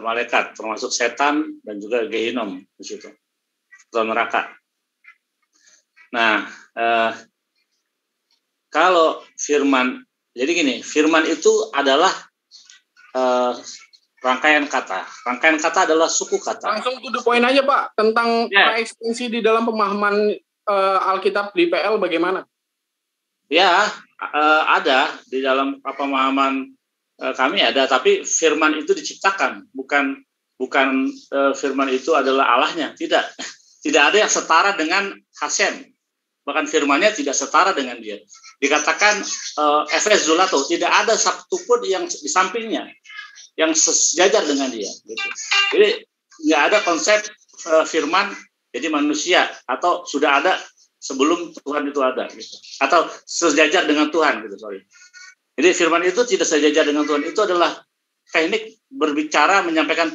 malaikat, termasuk setan dan juga Gehinom di situ, atau neraka. Nah, kalau firman, jadi gini, firman itu adalah rangkaian kata. Rangkaian kata adalah suku kata. Langsung to the point aja Pak, tentang praeksistensi di dalam pemahaman Alkitab di PL bagaimana? Ya, ada di dalam pemahaman kami ada, tapi firman itu diciptakan, bukan firman itu adalah Allahnya. Tidak ada yang setara dengan Hasem. Bahkan firmannya tidak setara dengan dia. Dikatakan Efes Zulato, tidak ada satupun yang di sampingnya yang sejajar dengan dia. Gitu. Jadi nggak ada konsep firman jadi manusia, atau sudah ada sebelum Tuhan itu ada, gitu. Atau sejajar dengan Tuhan, gitu. Jadi firman itu tidak sejajar dengan Tuhan. Itu adalah teknik berbicara, menyampaikan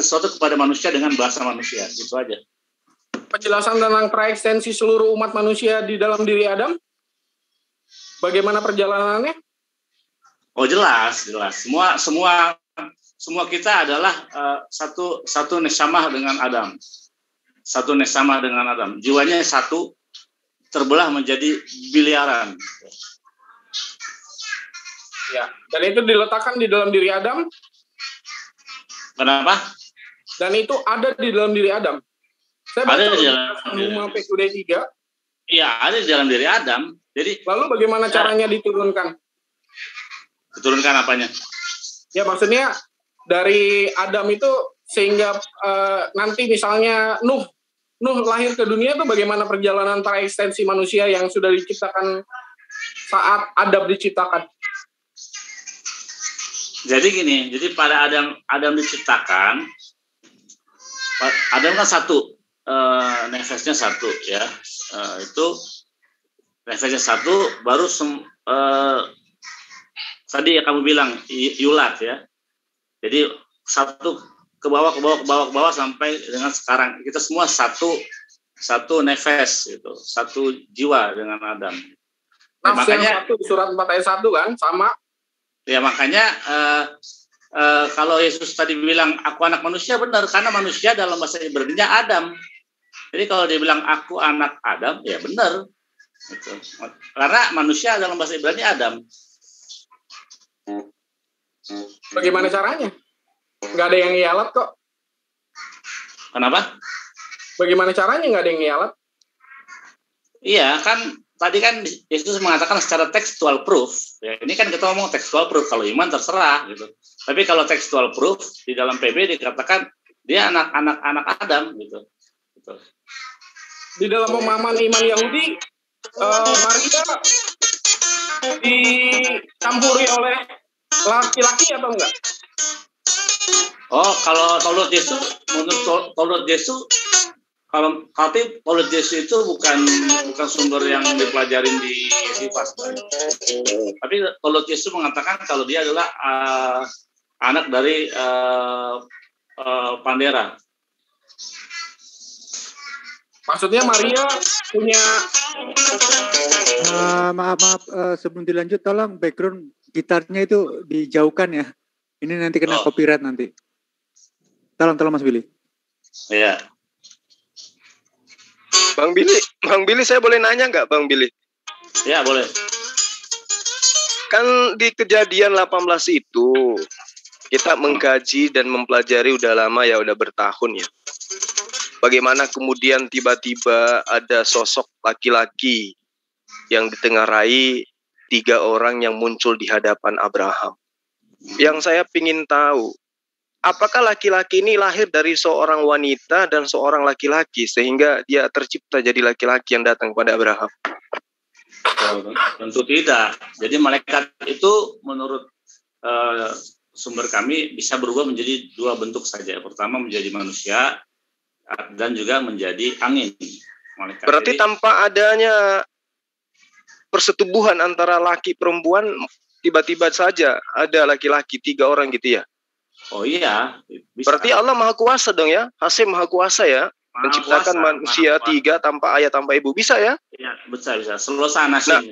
sesuatu kepada manusia dengan bahasa manusia, gitu aja. Penjelasan tentang praeksistensi seluruh umat manusia di dalam diri Adam, bagaimana perjalanannya? Oh jelas. Semua kita adalah satu nesamah dengan Adam. Satu nesamah dengan Adam. Jiwanya satu, terbelah menjadi biliaran. Ya, dan itu diletakkan di dalam diri Adam. Kenapa? Dan itu ada di dalam diri Adam. Saya baca Ada di dalam Numa PQD 3. Iya, ada di dalam diri Adam. Jadi Lalu bagaimana caranya diturunkan? diturunkan apanya? Ya maksudnya dari Adam itu sehingga nanti misalnya Nuh lahir ke dunia itu bagaimana perjalanan para ekstensi manusia yang sudah diciptakan saat Adam diciptakan? Jadi gini, jadi pada Adam diciptakan, Adam kan satu, nefasnya satu ya, itu nefasnya satu, baru tadi ya kamu bilang yulat ya, jadi satu ke bawah sampai dengan sekarang kita semua satu nefas itu, satu jiwa dengan Adam. Nah, makanya satu surat 4 ayat 1 kan sama. Ya makanya kalau Yesus tadi bilang aku anak manusia, benar, karena manusia dalam bahasa Ibrani-nya Adam. Jadi kalau dia bilang aku anak Adam, ya benar. Gitu. Karena manusia dalam bahasa Ibrani Adam. Bagaimana caranya? Nggak ada yang ngialat kok. Kenapa? Bagaimana caranya nggak ada yang ngialat? Iya kan. Tadi kan Yesus mengatakan secara textual proof. Ya, ini kan kita ngomong textual proof. Kalau iman terserah gitu. Tapi kalau textual proof di dalam PB dikatakan dia anak Adam gitu. Di dalam pemahaman iman Yahudi, Maria dicampuri oleh laki-laki atau enggak? Oh, kalau Taurat Yesus, menurut Taurat Yesus, tapi Taurat Yesus itu bukan sumber yang dipelajarin di Sifas. Tapi Taurat Yesus mengatakan kalau dia adalah anak dari Pandera. Maksudnya Maria punya maaf sebelum dilanjut tolong background gitarnya itu dijauhkan ya. Ini nanti kena copyright nanti. Tolong Mas Billy. Iya. Bang Billy, saya boleh nanya nggak, Bang Billy? Ya, boleh. Kan di Kejadian 18 itu kita mengkaji dan mempelajari udah lama ya, udah bertahun ya. Bagaimana kemudian tiba-tiba ada sosok laki-laki yang ditengarai 3 orang yang muncul di hadapan Abraham. Yang saya ingin tahu, apakah laki-laki ini lahir dari seorang wanita dan seorang laki-laki sehingga dia tercipta jadi laki-laki yang datang kepada Abraham? Tentu tidak. Jadi malaikat itu menurut sumber kami bisa berubah menjadi 2 bentuk saja. Pertama menjadi manusia dan juga menjadi angin. Malaikat. Berarti tanpa adanya persetubuhan antara laki perempuan, tiba-tiba saja ada laki-laki 3 orang gitu ya? Oh iya, bisa. Berarti Allah Maha Kuasa dong ya? Hasim Maha Kuasa ya? Menciptakan manusia 3 tanpa ayah tanpa ibu, bisa ya? Iya, bisa. Selesai nasi. Nah,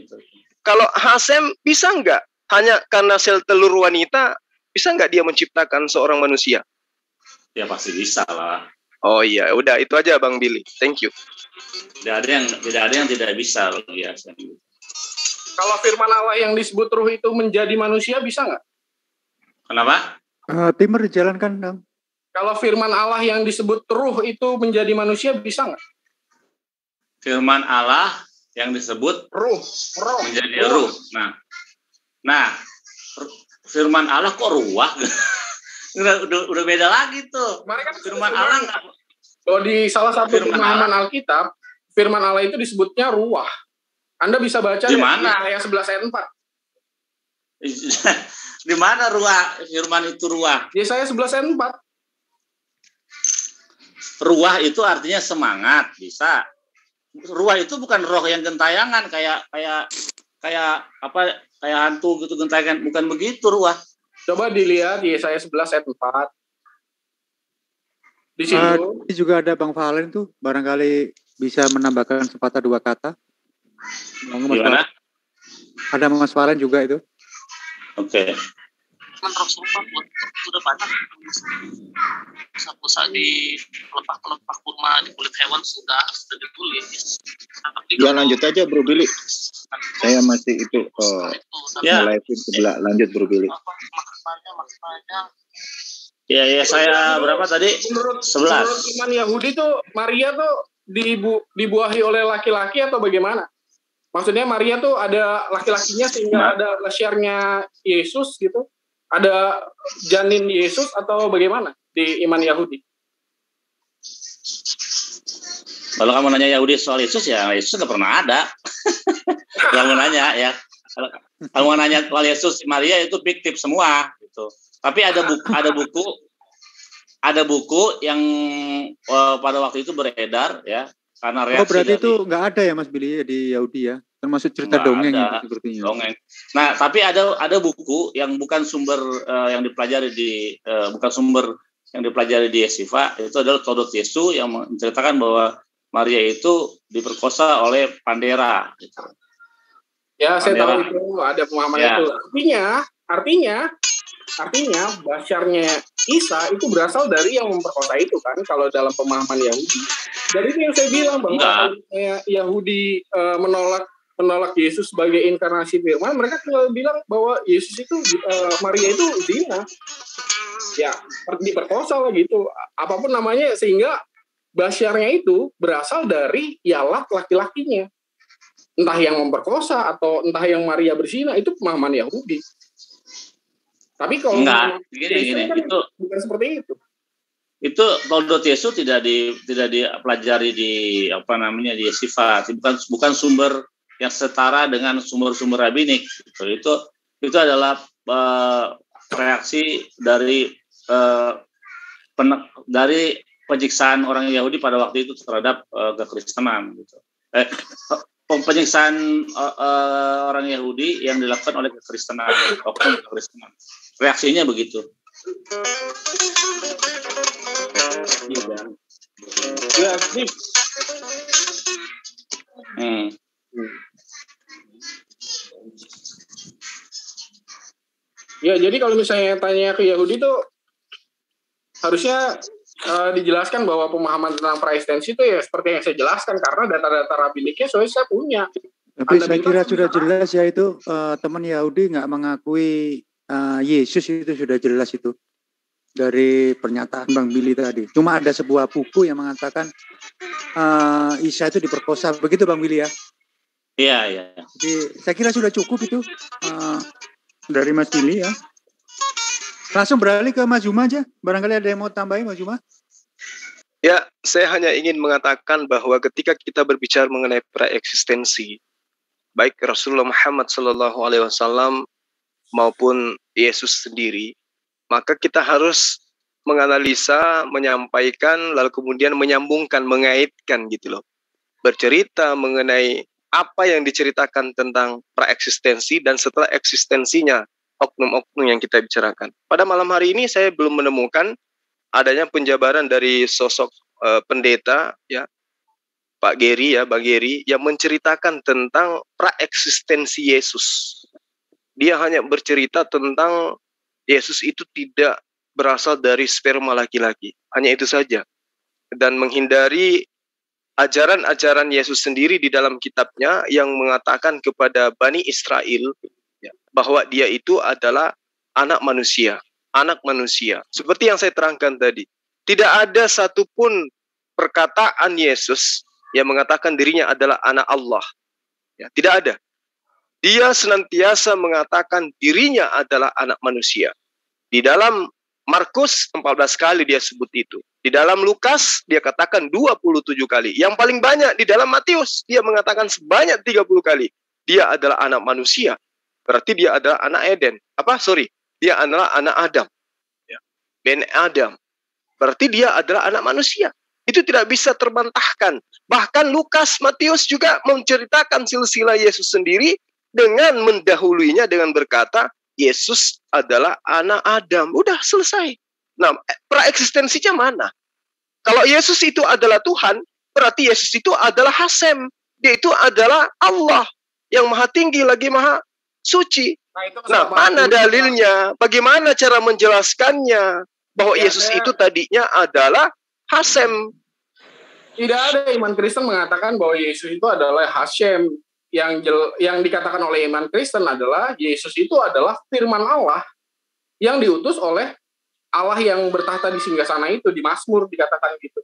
kalau Hasim bisa nggak? Hanya karena sel telur wanita, bisa nggak dia menciptakan seorang manusia? Ya pasti bisa lah. Oh iya, udah itu aja Bang Billy. Thank you. Tidak ada yang tidak bisa lagi ya. Kalau firman Allah yang disebut ruh itu menjadi manusia, bisa nggak? Kenapa? Timer dijalankan dong. Kalau firman Allah yang disebut ruh itu menjadi manusia, bisa nggak? Firman Allah yang disebut ruh menjadi ruh. Nah, firman Allah kok ruah? udah beda lagi tuh. Kan firman Allah nggak. Kalau di salah satu pemahaman Alkitab, firman Allah itu disebutnya ruah. Anda bisa baca di mana? Ayat 11 ayat 4. Di mana ruah? Firman itu ruah. Yesaya 11 ayat 4. Ruah itu artinya semangat, bisa. Ruah itu bukan roh yang gentayangan kayak hantu gitu gentayangan, bukan begitu ruah. Coba dilihat di Yesaya 11 ayat 4. Di situ juga ada Bang Valen tuh, barangkali bisa menambahkan sepatah 2 kata. Gimana? Ada Mas Valen juga itu. Oke. Roh serupa udah banyak pusat-pusat di kelopak kurma di kulit hewan sudah ditulis. Ya lanjut aja Bro Billy. Saya masih itu mulai sebelah lanjut Bro Billy. Maknanya Ya saya berapa tadi? Menurut 11. iman Yahudi tuh Maria tuh dibuahi oleh laki-laki atau bagaimana? Maksudnya Maria tuh ada laki-lakinya sehingga ada lasyarnya Yesus gitu? Ada janin Yesus atau bagaimana di iman Yahudi? Kalau kamu nanya Yahudi soal Yesus, ya Yesus nggak pernah ada. Kalau nanya ya, kalau nanya soal Yesus, Maria itu fiktif semua gitu. Tapi ada buku yang pada waktu itu beredar ya, karena reaksi. Oh, berarti itu nggak ada ya Mas Billy di Yahudi ya, termasuk cerita dongeng itu sepertinya. Dongeng. Nah, tapi ada buku yang bukan sumber yang dipelajari bukan sumber yang dipelajari di Yeshiva, itu adalah Todot Yesu yang menceritakan bahwa Maria itu diperkosa oleh Pandera. Gitu. Ya, Pandera. Saya tahu itu ada pemahaman itu. Artinya basyarnya Isa itu berasal dari yang memperkosa itu kan, kalau dalam pemahaman Yahudi. Jadi itu yang saya bilang bahwa Yahudi menolak Yesus sebagai inkarnasi Firman, mereka tinggal bilang bahwa Yesus itu Maria itu zina, ya diperkosa lah gitu, apapun namanya, sehingga basyarnya itu berasal dari ialah laki-lakinya, entah yang memperkosa atau entah yang Maria berzina, itu pemahaman Yahudi. Tapi kalau gini, kan itu bukan seperti itu. Itu Todot Yesus tidak dipelajari di di Yeshiva, bukan sumber yang setara dengan sumber-sumber rabinik. Itu adalah reaksi dari penyiksaan orang Yahudi pada waktu itu terhadap kekristenan gitu. Penyiksaan orang Yahudi yang dilakukan oleh kekristenan. Reaksinya begitu. Ya, Ya, jadi kalau misalnya tanya ke Yahudi tuh harusnya dijelaskan bahwa pemahaman tentang praeksistensi itu ya seperti yang saya jelaskan, karena data-data rabiniknya saya punya. Tapi saya kira sudah jelas ya itu teman Yahudi nggak mengakui Yesus, itu sudah jelas itu dari pernyataan Bang Billy tadi. Cuma ada sebuah buku yang mengatakan Isa itu diperkosa, begitu Bang Billy ya? Iya. Jadi saya kira sudah cukup itu dari Mas Billy ya. Langsung beralih ke Mas Juma aja. Barangkali ada yang mau tambahin Mas Juma? Ya, saya hanya ingin mengatakan bahwa ketika kita berbicara mengenai praeksistensi, baik Rasulullah Muhammad SAW maupun Yesus sendiri, maka kita harus menganalisa, menyampaikan, lalu kemudian menyambungkan, mengaitkan gitu loh. Bercerita mengenai apa yang diceritakan tentang praeksistensi dan setelah eksistensinya, oknum-oknum yang kita bicarakan. Pada malam hari ini saya belum menemukan adanya penjabaran dari sosok pendeta ya, Pak Geri ya, Bang Geri, yang menceritakan tentang praeksistensi Yesus. Dia hanya bercerita tentang Yesus itu tidak berasal dari sperma laki-laki. Hanya itu saja. Dan menghindari ajaran-ajaran Yesus sendiri di dalam kitabnya yang mengatakan kepada Bani Israel ya, bahwa dia itu adalah anak manusia. Anak manusia. Seperti yang saya terangkan tadi. Tidak ada satupun perkataan Yesus yang mengatakan dirinya adalah anak Allah. Ya, tidak ada. Dia senantiasa mengatakan dirinya adalah anak manusia. Di dalam Markus 14 kali dia sebut itu. Di dalam Lukas dia katakan 27 kali. Yang paling banyak di dalam Matius dia mengatakan sebanyak 30 kali. Dia adalah anak manusia. Berarti dia adalah anak Eden. Dia adalah anak Adam. Ya. Ben Adam. Berarti dia adalah anak manusia. Itu tidak bisa terbantahkan. Bahkan Lukas, Matius juga menceritakan silsilah Yesus sendiri dengan mendahuluinya dengan berkata, Yesus adalah anak Adam. Udah selesai. Nah, praeksistensinya mana? Kalau Yesus itu adalah Tuhan, berarti Yesus itu adalah Hasem. Dia itu adalah Allah yang maha tinggi lagi maha suci. Nah, mana dalilnya? Bagaimana cara menjelaskannya? Bahwa Yesus itu tadinya adalah Hasem. Tidak ada iman Kristen mengatakan bahwa Yesus itu adalah Hasem. Yang dikatakan oleh iman Kristen adalah Yesus itu adalah firman Allah yang diutus oleh Allah yang bertahta di singgasana itu di Mazmur dikatakan gitu.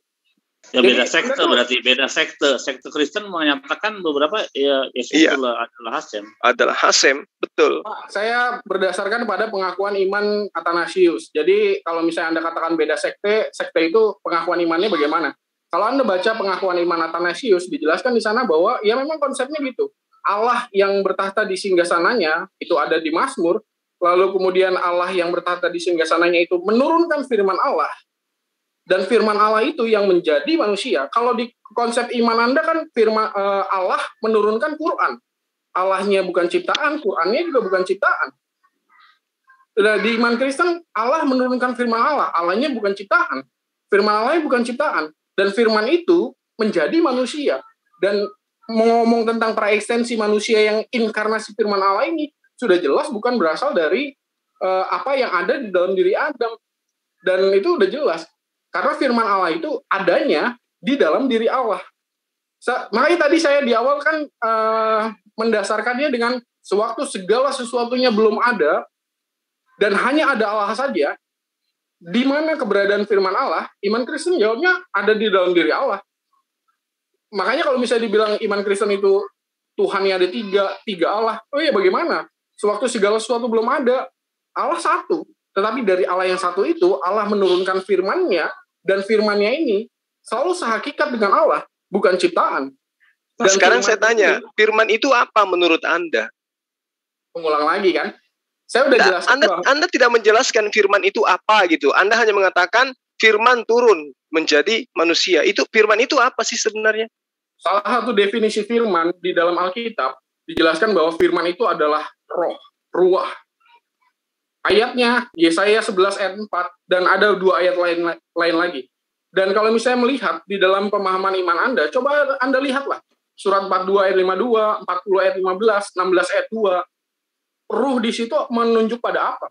Ya Jadi, beda sekte berarti, beda sekte. Sekte Kristen menyatakan beberapa ya Yesus Iya. adalah Hasem. Adalah Hasem, betul. Pak, saya berdasarkan pada pengakuan iman Athanasius. Jadi kalau misalnya Anda katakan beda sekte, sekte itu pengakuan imannya bagaimana? Kalau Anda baca pengakuan iman Athanasius, dijelaskan di sana bahwa ya memang konsepnya gitu. Allah yang bertahta di singgasananya itu ada di Mazmur, lalu kemudian Allah yang bertahta di singgasananya itu menurunkan firman Allah. Dan firman Allah itu yang menjadi manusia. Kalau di konsep iman Anda kan firman Allah menurunkan Quran. Allahnya bukan ciptaan, Qurannya juga bukan ciptaan. Di iman Kristen, Allah menurunkan firman Allah. Allahnya bukan ciptaan. Firman Allahnya bukan ciptaan. Dan firman itu menjadi manusia. Dan ngomong tentang praekstensi manusia yang inkarnasi firman Allah ini, sudah jelas bukan berasal dari apa yang ada di dalam diri Adam. Dan itu udah jelas. Karena firman Allah itu adanya di dalam diri Allah. Makanya tadi saya di awal kan mendasarkannya dengan sewaktu segala sesuatunya belum ada dan hanya ada Allah saja, di mana keberadaan firman Allah, iman Kristen jawabnya ada di dalam diri Allah. Makanya kalau misalnya dibilang iman Kristen itu Tuhannya ada tiga Allah, oh iya bagaimana? Sewaktu segala sesuatu belum ada, Allah satu. Tetapi dari Allah yang satu itu, Allah menurunkan firman-Nya, dan firman-Nya ini selalu sehakikat dengan Allah, bukan ciptaan. Nah, sekarang saya tanya, firman itu apa menurut Anda? Mengulang lagi kan? Saya udah jelaskan. Anda tidak menjelaskan firman itu apa gitu. Anda hanya mengatakan firman turun menjadi manusia. Itu firman itu apa sih sebenarnya? Salah satu definisi firman di dalam Alkitab dijelaskan bahwa firman itu adalah roh, ruah. Ayatnya Yesaya 11 ayat 4 dan ada 2 ayat lain lagi. Dan kalau misalnya melihat di dalam pemahaman iman Anda, coba Anda lihatlah surat 42 ayat 52, 40 ayat 15, 16 ayat 2. Ruh di situ menunjuk pada apa?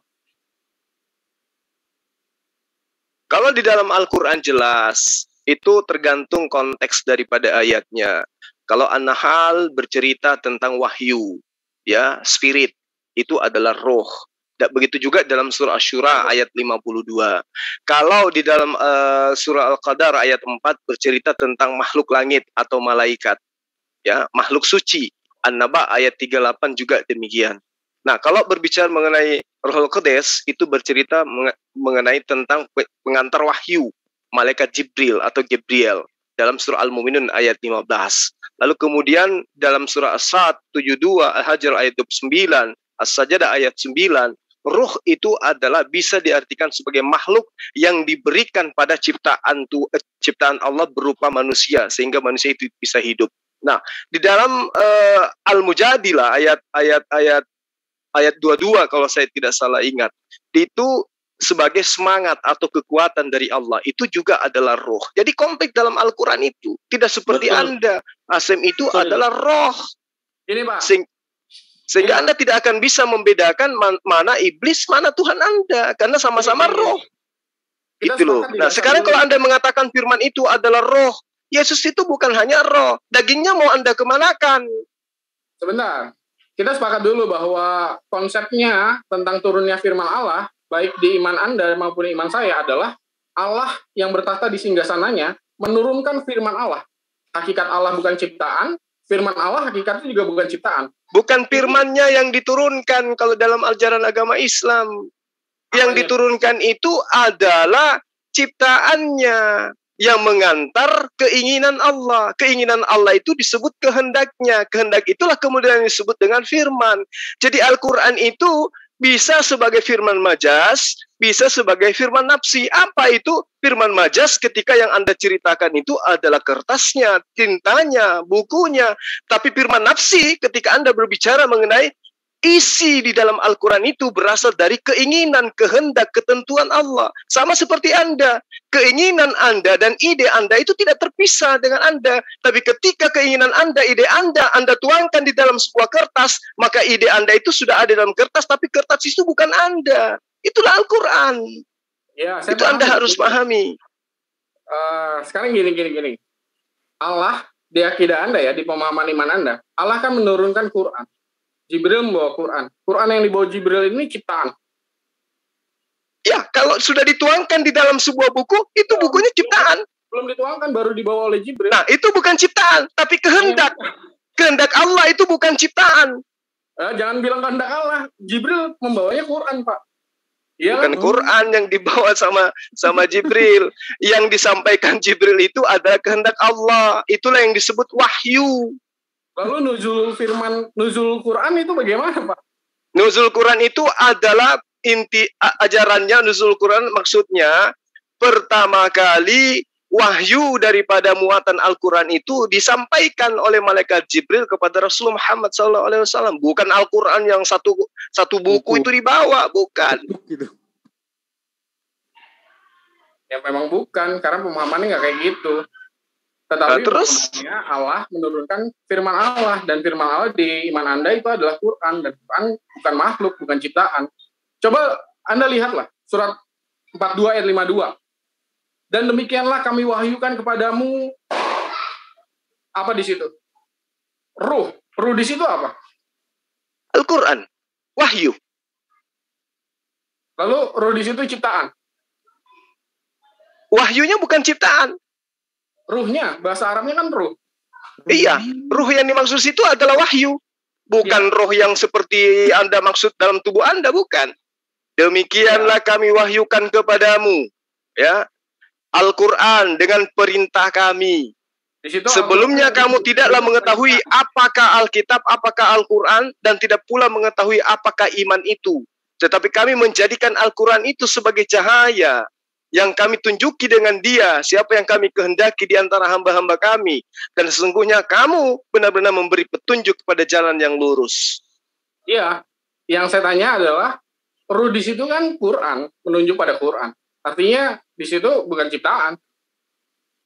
Kalau di dalam Al-Qur'an jelas, itu tergantung konteks daripada ayatnya. Kalau An-Nahl bercerita tentang wahyu, ya, spirit, itu adalah roh. Begitu juga dalam surah Asy-Syura ayat 52. Kalau di dalam surah Al-Qadar ayat 4 bercerita tentang makhluk langit atau malaikat, ya, makhluk suci. An-Naba ayat 38 juga demikian. Nah, kalau berbicara mengenai Rohul Qudus, itu bercerita mengenai tentang pengantar wahyu, malaikat Jibril atau Gabriel dalam surah Al-Mu'minun ayat 15. Lalu kemudian dalam surah As-Sad 72, Al-Hajr ayat 29, As-Sajdah ayat 9, ruh itu adalah bisa diartikan sebagai makhluk yang diberikan pada ciptaan Allah berupa manusia sehingga manusia itu bisa hidup. Nah, di dalam Al-Mujadilah ayat 22 kalau saya tidak salah ingat, itu sebagai semangat atau kekuatan dari Allah, itu juga adalah roh. Jadi konteks dalam Al-Quran itu tidak seperti Betul. Anda. Hasem itu adalah roh. Ini Pak. Sehingga Anda tidak akan bisa membedakan mana iblis, mana Tuhan Anda. Karena sama-sama roh. Itu loh. Nah, sekarang kalau Anda mengatakan firman itu adalah roh, Yesus itu bukan hanya roh. Dagingnya mau Anda kemanakan? Sebentar. Kita sepakat dulu bahwa konsepnya tentang turunnya firman Allah, baik di iman Anda maupun iman saya, adalah Allah yang bertahta di singgasananya menurunkan firman Allah. Hakikat Allah bukan ciptaan, firman Allah hakikatnya juga bukan ciptaan. Bukan firmannya yang diturunkan kalau dalam ajaran agama Islam. Yang diturunkan itu adalah ciptaannya yang mengantar keinginan Allah. Keinginan Allah itu disebut kehendaknya. Kehendak itulah kemudian disebut dengan firman. Jadi Al-Quran itu bisa sebagai firman majas, bisa sebagai firman nafsi. Apa itu firman majas? Ketika yang Anda ceritakan itu adalah kertasnya, tintanya, bukunya. Tapi firman nafsi ketika Anda berbicara mengenai isi di dalam Al-Quran itu berasal dari keinginan, kehendak, ketentuan Allah. Sama seperti Anda. Keinginan Anda dan ide Anda itu tidak terpisah dengan Anda. Tapi ketika keinginan Anda, ide Anda tuangkan di dalam sebuah kertas, maka ide Anda itu sudah ada dalam kertas, tapi kertas itu bukan Anda. Itulah Al-Quran. Ya, itu Anda harus pahami. Sekarang gini. Allah, di akidah Anda ya, di pemahaman iman Anda, Allah kan menurunkan Quran. Jibril membawa Quran. Quran yang dibawa Jibril ini ciptaan. Ya, kalau sudah dituangkan di dalam sebuah buku, itu bukunya ciptaan. Belum dituangkan, baru dibawa oleh Jibril. Nah, itu bukan ciptaan, tapi kehendak. Kehendak Allah itu bukan ciptaan. Jangan bilang kehendak Allah. Jibril membawanya Quran, Pak. Ya, Bukan Quran yang dibawa sama Jibril. Yang disampaikan Jibril itu adalah kehendak Allah. Itulah yang disebut wahyu. Lalu nuzul Quran itu bagaimana, Pak? Nuzul Quran itu adalah inti ajarannya. Nuzul Quran maksudnya pertama kali wahyu daripada muatan Al-Quran itu disampaikan oleh malaikat Jibril kepada Rasulullah Muhammad SAW. Bukan Al-Quran yang satu buku itu dibawa, bukan. Ya memang bukan, karena pemahamannya nggak kayak gitu. Tetapi terus Allah menurunkan firman Allah, dan firman Allah di iman Anda itu adalah Quran, dan Quran bukan makhluk, bukan ciptaan. Coba Anda lihatlah surat 42 ayat 52. Dan demikianlah kami wahyukan kepadamu, apa di situ? Ruh di situ apa? Al-Quran, wahyu. Lalu ruh di situ ciptaan. Wahyunya bukan ciptaan. Ruhnya, bahasa Arabnya kan ruh. Iya, ruh yang dimaksud itu adalah wahyu. Bukan roh yang seperti Anda maksud dalam tubuh Anda, bukan. Demikianlah kami wahyukan kepadamu, ya, Al-Quran dengan perintah kami. Sebelumnya kamu tidaklah mengetahui apakah Alkitab, apakah Al-Quran, dan tidak pula mengetahui apakah iman itu. Tetapi kami menjadikan Al-Quran itu sebagai cahaya yang kami tunjuki dengan dia, siapa yang kami kehendaki di antara hamba-hamba kami. Dan sesungguhnya kamu benar-benar memberi petunjuk kepada jalan yang lurus. Iya, yang saya tanya adalah, ruh di situ kan Quran, menunjuk pada Quran. Artinya di situ bukan ciptaan.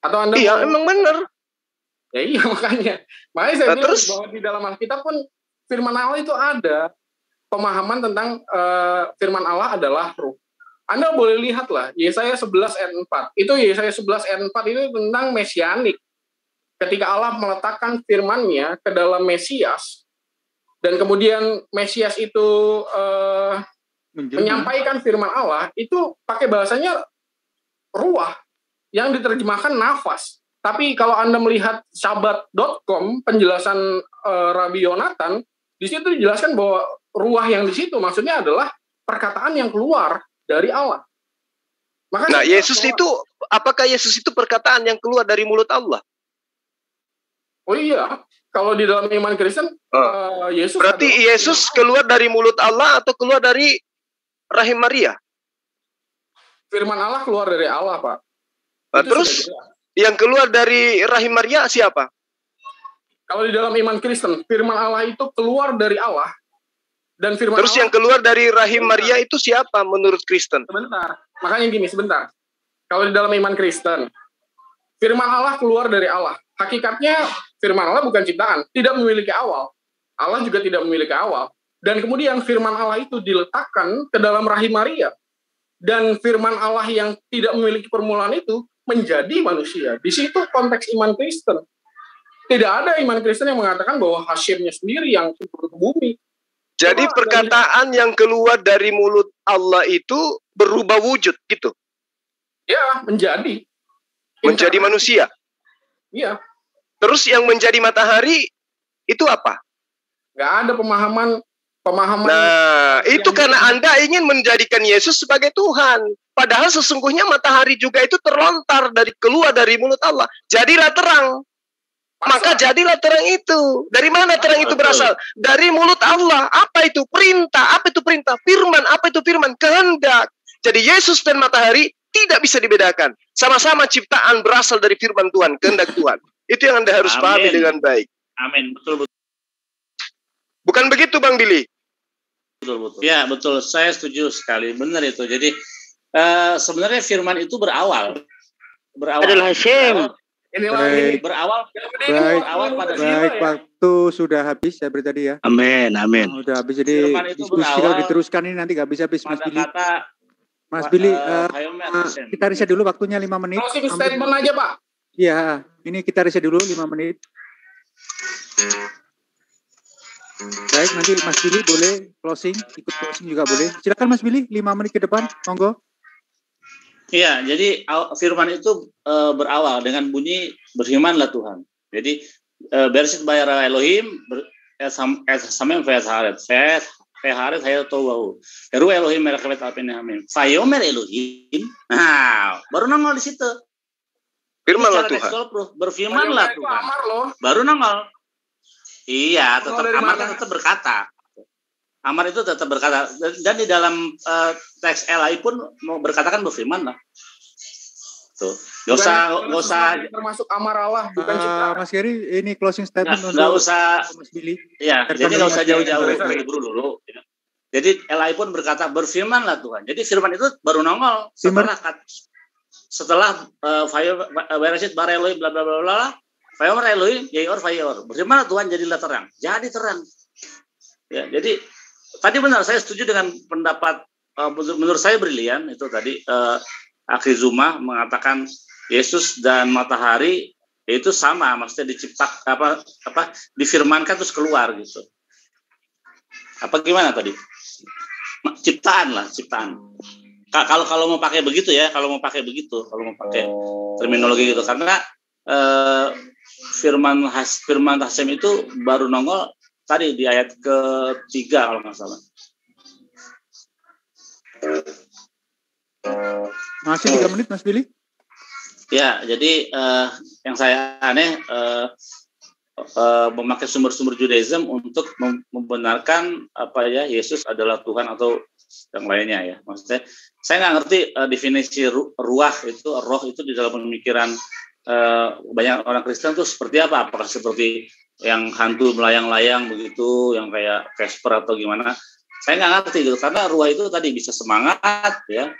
Atau Anda iya, emang benar. Ya iya, makanya saya bilang bahwa di dalam Alkitab pun firman Allah itu ada pemahaman tentang firman Allah adalah ruh. Anda boleh lihatlah Yesaya 11 ayat 4. Itu Yesaya 11 ayat 4 itu tentang mesianik. Ketika Allah meletakkan firman-Nya ke dalam Mesias, dan kemudian Mesias itu menyampaikan firman Allah, itu pakai bahasanya ruah, yang diterjemahkan nafas. Tapi kalau Anda melihat sabat.com, penjelasan Rabbi Yonatan, di situ dijelaskan bahwa ruah yang di situ maksudnya adalah perkataan yang keluar dari Allah. Makanya Yesus itu, apakah Yesus itu perkataan yang keluar dari mulut Allah? Oh iya, kalau di dalam iman Kristen, Yesus. Berarti Yesus keluar dari mulut Allah atau keluar dari rahim Maria? Firman Allah keluar dari Allah, Pak. Terus yang keluar dari rahim Maria siapa? Kalau di dalam iman Kristen, firman Allah itu keluar dari Allah. Dan firman Terus Allah, yang keluar dari rahim Maria itu siapa menurut Kristen? Sebentar. Makanya gini, sebentar. Kalau di dalam iman Kristen, firman Allah keluar dari Allah. Hakikatnya firman Allah bukan ciptaan, tidak memiliki awal. Allah juga tidak memiliki awal. Dan kemudian firman Allah itu diletakkan ke dalam rahim Maria. Dan firman Allah yang tidak memiliki permulaan itu menjadi manusia. Di situ konteks iman Kristen. Tidak ada iman Kristen yang mengatakan bahwa Hasyimnya sendiri yang turun ke bumi. Jadi perkataan yang keluar dari mulut Allah itu berubah wujud gitu? Ya, menjadi. Menjadi manusia? Iya. Terus yang menjadi matahari itu apa? Nggak ada pemahaman. Nah, itu karena Anda ingin menjadikan Yesus sebagai Tuhan. Padahal sesungguhnya matahari juga itu terlontar keluar dari mulut Allah. Jadilah terang. Maka jadilah terang itu. Dari mana terang itu berasal? Dari mulut Allah. Apa itu? Perintah. Apa itu perintah? Firman. Apa itu firman? Kehendak. Jadi Yesus dan matahari tidak bisa dibedakan. Sama-sama ciptaan berasal dari firman Tuhan, kehendak Tuhan. Itu yang Anda harus pahami dengan baik. Amin. Betul. Bukan begitu, Bang Billy? Betul. Ya, betul. Saya setuju sekali. Benar itu. Jadi sebenarnya firman itu berawal adalah Hasyim. Berawal pada baik, waktu sudah habis saya beri tadi ya. Amin. Sudah habis, jadi diskusi kalau diteruskan ini nanti nggak bisa habis, Mas Billy. Mas Billy, kita riset dulu waktunya 5 menit. Closing statement aja, Pak. Iya, ini kita riset dulu 5 menit. Baik, nanti Mas Billy boleh closing, ikut closing juga boleh. Silakan Mas Billy, 5 menit ke depan, monggo. Iya, jadi firman itu berawal dengan bunyi berfirmanlah Tuhan. Jadi Bereshit bara Elohim samem ve'aharet hayat towahu. Eru Elohim merakabet alpenahamim. Fayomer Elohim. Nah, baru nongol di situ. Firmanlah Tuhan. Berfirmanlah Tuhan. Baru nongol. Iya, tetap Amar kan tetap berkata. Amar itu tetap berkata, dan di dalam teks Elai pun mau berkatakan berfirman lah. Tuh, nggak usah termasuk Amar Allah, bukan ciptaan. Mas Gary, ini closing statement untuk nggak usah. Mas Billy. Ya, jadi nggak usah jauh-jauh ke Hebrew dulu. Ya. Jadi Elai pun berkata berfirman lah Tuhan. Jadi firman itu baru nongol setelah Bereshit bara Elohim bla bla bla bla. Fayomer Elohim yayor fayor. Berfirman lah Tuhan jadilah terang. Jadi terang. Ya, jadi tadi benar, saya setuju dengan pendapat menurut saya brilian itu tadi Akhi Zuma mengatakan Yesus dan matahari itu sama, maksudnya diciptakan difirmankan terus keluar gitu. Apa gimana tadi? Ciptaan. Kalau mau pakai begitu ya, kalau mau pakai terminologi gitu, karena firman Hasem itu baru nongol tadi di ayat ketiga kalau nggak salah. Masih 3 menit Mas Billy? Ya, jadi yang saya aneh memakai sumber-sumber Judaism untuk membenarkan Yesus adalah Tuhan atau yang lainnya ya. Maksudnya saya nggak ngerti definisi ruah itu, roh itu di dalam pemikiran banyak orang Kristen itu seperti apa? Apakah seperti yang hantu melayang-layang begitu, yang kayak Casper atau gimana? Saya nggak ngerti gitu, karena ruah itu tadi bisa semangat ya,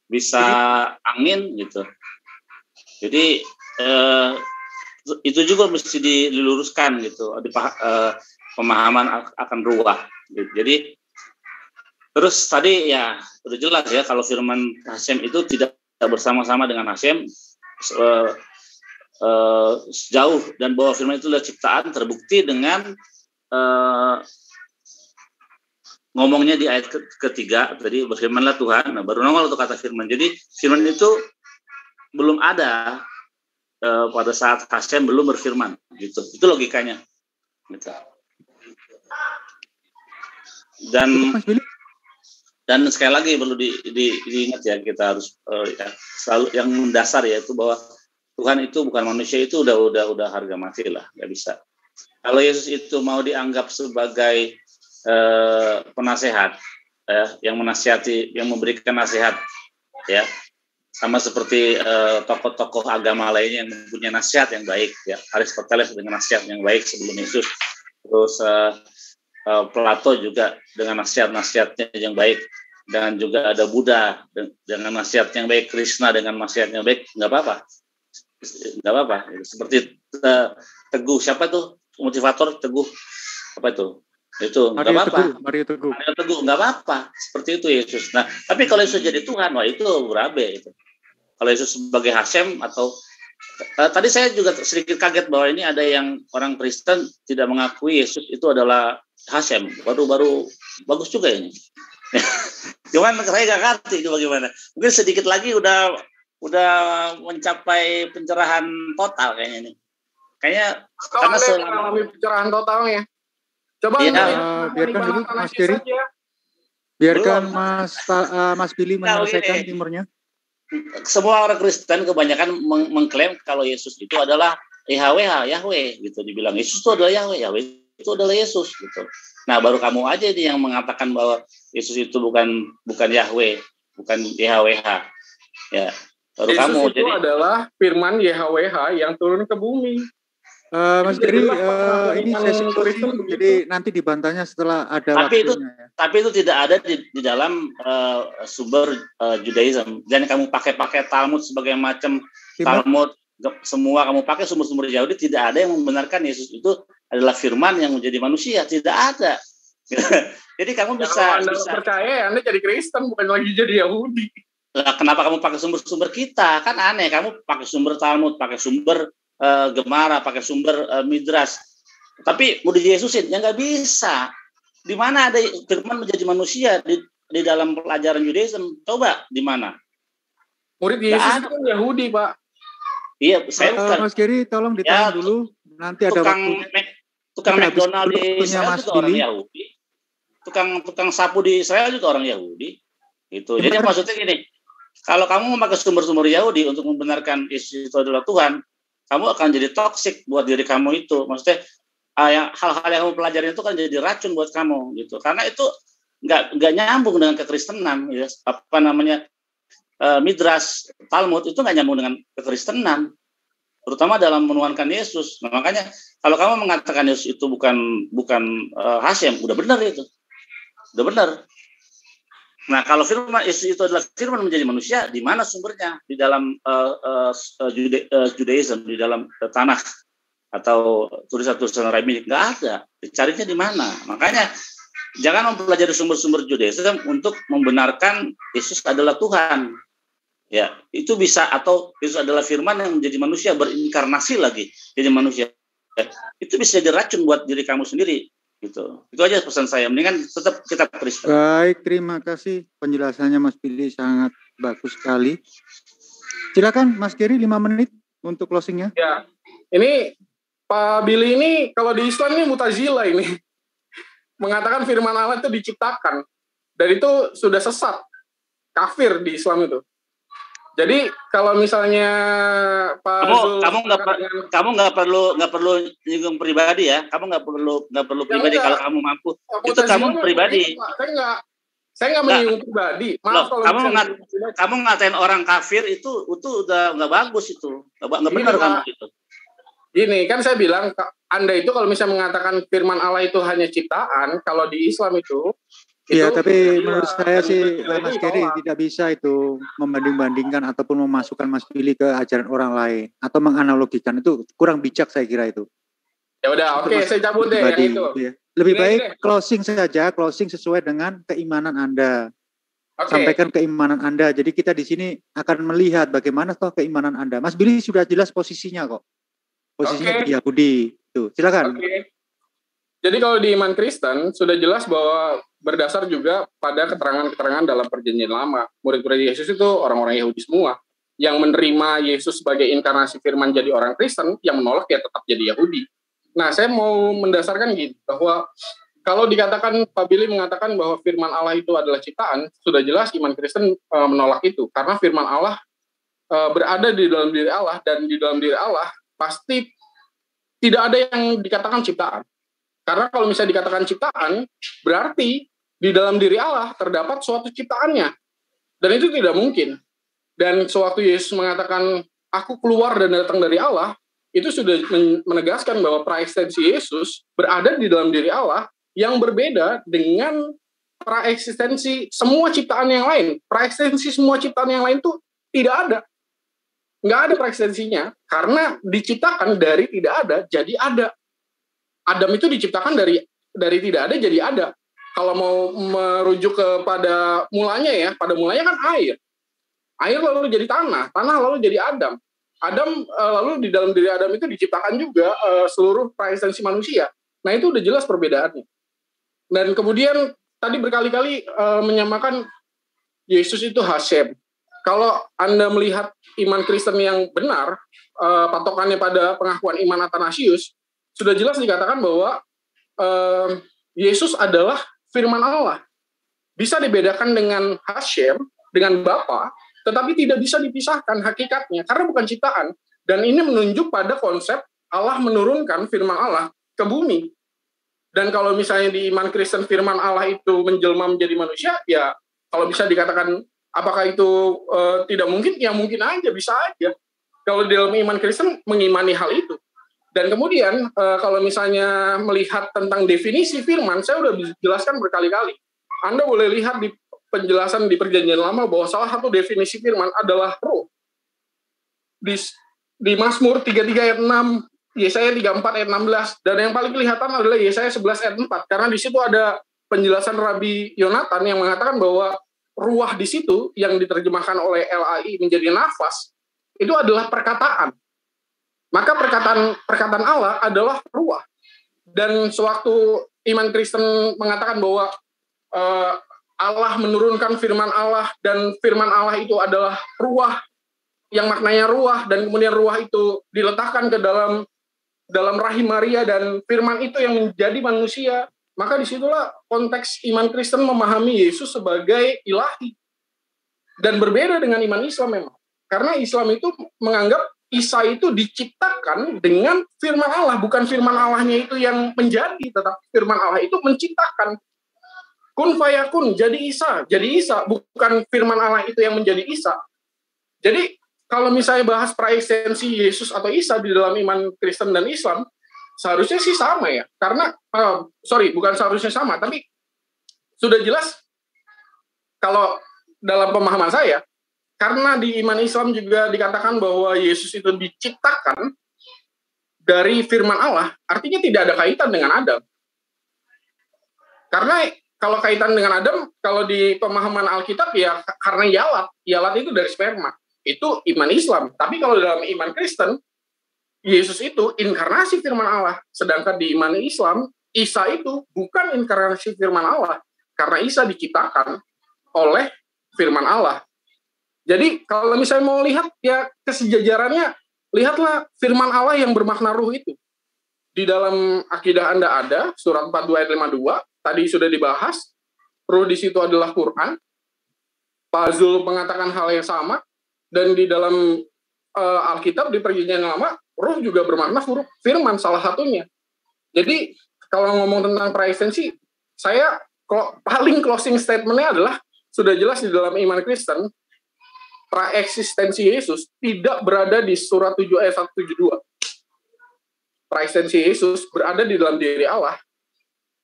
bisa angin gitu. Jadi itu juga mesti diluruskan gitu, pemahaman akan ruah. Gitu. Jadi terus tadi ya udah jelas ya kalau firman Hasem itu tidak bersama-sama dengan Hasem jauh, dan bahwa firman itu adalah ciptaan terbukti dengan ngomongnya di ayat ketiga tadi berfirmanlah Tuhan. Nah, baru nongol untuk kata firman. Jadi firman itu belum ada pada saat Hasem belum berfirman gitu. Itu logikanya gitu. Dan sekali lagi perlu diingat ya, kita harus selalu yang mendasar yaitu bahwa Tuhan itu bukan manusia, itu udah harga mati lah, nggak bisa. Kalau Yesus itu mau dianggap sebagai penasehat yang menasihati, yang memberikan nasihat ya, sama seperti tokoh-tokoh agama lainnya yang mempunyai nasihat yang baik ya. Aristoteles dengan nasihat yang baik sebelum Yesus, terus Plato juga dengan nasihat-nasihatnya yang baik, dan juga ada Buddha dengan nasihat yang baik, Krishna dengan nasihat yang baik, nggak apa-apa. Seperti Teguh, siapa tuh motivator Teguh, apa itu nggak apa-apa. Mario Teguh nggak apa-apa, seperti itu Yesus. Nah, tapi kalau Yesus jadi Tuhan, wah itu berabe itu. Kalau Yesus sebagai Hasem atau tadi saya juga sedikit kaget bahwa ini ada yang orang Kristen tidak mengakui Yesus itu adalah Hasem. Baru bagus juga ini. Cuman saya nggak ngerti itu bagaimana. Mungkin sedikit lagi udah mencapai pencerahan total kayaknya ini. Kayaknya karena mengalami pencerahan totalnya. Coba biarkan dulu Mas Gary. Biarkan Mas Billy menyelesaikan timurnya. Semua orang Kristen kebanyakan mengklaim kalau Yesus itu adalah Yahweh gitu, dibilang Yesus itu adalah Yahweh itu adalah Yesus gitu. Nah, baru kamu aja nih yang mengatakan bahwa Yesus itu bukan Yahweh, bukan YHWH. Ya, baru Yesus kamu. Itu adalah firman YHWH yang turun ke bumi. Mas Gary, ini sesi closing, jadi nanti dibantahnya setelah ada waktunya. Tapi itu tidak ada di dalam sumber Judaism. Dan kamu pakai Talmud sebagai macam Talmud, semua kamu pakai sumber-sumber Yahudi, tidak ada yang membenarkan Yesus itu adalah firman yang menjadi manusia, tidak ada. Jadi kamu bisa percaya, Anda jadi Kristen, bukan lagi jadi Yahudi. Lah, kenapa kamu pakai sumber-sumber kita? Kan aneh, kamu pakai sumber Talmud, pakai sumber Gemara, pakai sumber Midrash, tapi mau di-Yesusin ya nggak bisa. Di mana ada firman menjadi manusia di dalam pelajaran Judaism? Coba di mana? Murid Yesus itu kan Yahudi, Pak. Iya, saya bukan. Mas Gary, tolong ditahan dulu. Nanti ada waktu. Tukang McDonald di Israel juga orang Yahudi. Tukang sapu di Israel juga orang Yahudi. Gitu. Jadi maksudnya gini, kalau kamu memakai sumber-sumber Yahudi untuk membenarkan Yesus itu adalah Tuhan, kamu akan jadi toksik buat diri kamu itu. Maksudnya hal-hal yang kamu pelajari itu kan jadi racun buat kamu gitu. Karena itu nggak nyambung dengan kekristenan, ya. Midrash Talmud itu nggak nyambung dengan kekristenan, terutama dalam menuhankan Yesus. Nah, makanya kalau kamu mengatakan Yesus itu bukan Hashem, udah benar itu, udah benar. Nah, kalau firman Yesus itu adalah firman menjadi manusia, di mana sumbernya? Di dalam Judaism, di dalam Tanakh atau tulisan-tulisan Rabbinic, nggak ada. Dicarinya di mana? Makanya jangan mempelajari sumber-sumber Judaism untuk membenarkan Yesus adalah Tuhan. Ya, itu bisa, atau Yesus adalah firman yang menjadi manusia, berinkarnasi lagi jadi manusia. Itu bisa jadi racun buat diri kamu sendiri. Gitu. Itu aja pesan saya. Mendingan tetap kita Kristen. Baik, terima kasih penjelasannya Mas Billy, sangat bagus sekali. Silakan Mas Gary 5 menit untuk closingnya. Ya, ini Pak Billy ini kalau di Islam ini Mutazila ini mengatakan firman Allah itu diciptakan, dan itu sudah sesat, kafir di Islam itu. Jadi kalau misalnya Pak Zul, kamu nggak perlu nyinggung pribadi ya. Kamu nggak perlu pribadi kalau kamu mampu. Itu kamu pribadi. Saya nggak menyinggung pribadi. Maaf kalau kamu ngatain orang kafir itu udah nggak bagus itu. Nggak benar kamu itu. Gini kan saya bilang, Anda itu kalau misalnya mengatakan firman Allah itu hanya ciptaan, kalau di Islam itu. Iya, tapi menurut saya sih Mas Gary tidak bisa itu membanding-bandingkan ataupun memasukkan Mas Billy ke ajaran orang lain atau menganalogikan, itu kurang bijak saya kira itu. Ya udah, oke, saya cabut deh yang itu. Ya. Lebih baik closing saja, closing sesuai dengan keimanan Anda. Sampaikan keimanan Anda. Jadi kita di sini akan melihat bagaimana toh keimanan Anda. Mas Billy sudah jelas posisinya kok. Posisinya di Yahudi. Tuh, silakan. Jadi kalau di iman Kristen sudah jelas bahwa berdasar juga pada keterangan-keterangan dalam Perjanjian Lama. Murid-murid Yesus itu orang-orang Yahudi semua. Yang menerima Yesus sebagai inkarnasi firman jadi orang Kristen, yang menolak ya tetap jadi Yahudi. Nah, saya mau mendasarkan gitu, bahwa kalau dikatakan, Pak Billy mengatakan bahwa firman Allah itu adalah ciptaan, sudah jelas iman Kristen menolak itu. Karena firman Allah berada di dalam diri Allah, dan di dalam diri Allah pasti tidak ada yang dikatakan ciptaan. Karena kalau misalnya dikatakan ciptaan, berarti di dalam diri Allah terdapat suatu ciptaannya. Dan itu tidak mungkin. Dan sewaktu Yesus mengatakan, aku keluar dan datang dari Allah, itu sudah menegaskan bahwa praeksistensi Yesus berada di dalam diri Allah yang berbeda dengan praeksistensi semua ciptaan yang lain. Praeksistensi semua ciptaan yang lain itu tidak ada. Nggak ada praeksistensinya, karena diciptakan dari tidak ada jadi ada. Adam itu diciptakan dari tidak ada jadi ada. Kalau mau merujuk kepada mulanya ya, pada mulanya kan air. Air lalu jadi tanah lalu jadi Adam. Adam lalu di dalam diri Adam itu diciptakan juga seluruh praeksistensi manusia. Nah, itu udah jelas perbedaannya. Dan kemudian tadi berkali-kali menyamakan Yesus itu Hashem. Kalau Anda melihat iman Kristen yang benar, patokannya pada pengakuan iman Athanasius, sudah jelas dikatakan bahwa Yesus adalah firman Allah. Bisa dibedakan dengan Hashem, dengan Bapa, tetapi tidak bisa dipisahkan hakikatnya, karena bukan ciptaan. Dan ini menunjuk pada konsep Allah menurunkan firman Allah ke bumi. Dan kalau misalnya di iman Kristen firman Allah itu menjelma menjadi manusia, ya kalau bisa dikatakan apakah itu tidak mungkin? Ya mungkin aja, bisa aja. Kalau di dalam iman Kristen mengimani hal itu. Dan kemudian kalau misalnya melihat tentang definisi firman, saya udah jelaskan berkali-kali. Anda boleh lihat di penjelasan di Perjanjian Lama bahwa salah satu definisi firman adalah roh. Di Mazmur 33 ayat 6, Yesaya 34 ayat 16, dan yang paling kelihatan adalah Yesaya 11 ayat 4, karena di situ ada penjelasan Rabbi Yonatan yang mengatakan bahwa ruah di situ yang diterjemahkan oleh LAI menjadi nafas, itu adalah perkataan. Maka perkataan Allah adalah ruah. Dan sewaktu iman Kristen mengatakan bahwa Allah menurunkan firman Allah, dan firman Allah itu adalah ruah, yang maknanya ruah, dan kemudian ruah itu diletakkan ke dalam rahim Maria, dan firman itu yang menjadi manusia, maka disitulah konteks iman Kristen memahami Yesus sebagai ilahi. Dan berbeda dengan iman Islam memang. Karena Islam itu menganggap Isa itu diciptakan dengan firman Allah, bukan firman Allahnya itu yang menjadi, tetapi firman Allah itu menciptakan. Kun fayakun, jadi Isa, bukan firman Allah itu yang menjadi Isa. Jadi kalau misalnya bahas praeksistensi Yesus atau Isa di dalam iman Kristen dan Islam, seharusnya sih sama ya. Karena, bukan seharusnya sama, tapi sudah jelas kalau dalam pemahaman saya, karena di iman Islam juga dikatakan bahwa Yesus itu diciptakan dari firman Allah, artinya tidak ada kaitan dengan Adam. Karena kalau kaitan dengan Adam, kalau di pemahaman Alkitab ya karena Yalat itu dari sperma. Itu iman Islam. Tapi kalau dalam iman Kristen, Yesus itu inkarnasi firman Allah. Sedangkan di iman Islam, Isa itu bukan inkarnasi firman Allah. Karena Isa diciptakan oleh firman Allah. Jadi kalau misalnya mau lihat ya kesejajarannya, lihatlah firman Allah yang bermakna ruh itu. Di dalam akidah Anda ada, surat 42 ayat 52, tadi sudah dibahas, ruh di situ adalah Quran. Pak Zul mengatakan hal yang sama, dan di dalam Alkitab di Perjanjian Lama, ruh juga bermakna firman salah satunya. Jadi kalau ngomong tentang praeksistensi, saya paling closing statement-nya adalah sudah jelas di dalam iman Kristen, praeksistensi Yesus tidak berada di surat 7 ayat 172. Praeksistensi Yesus berada di dalam diri Allah.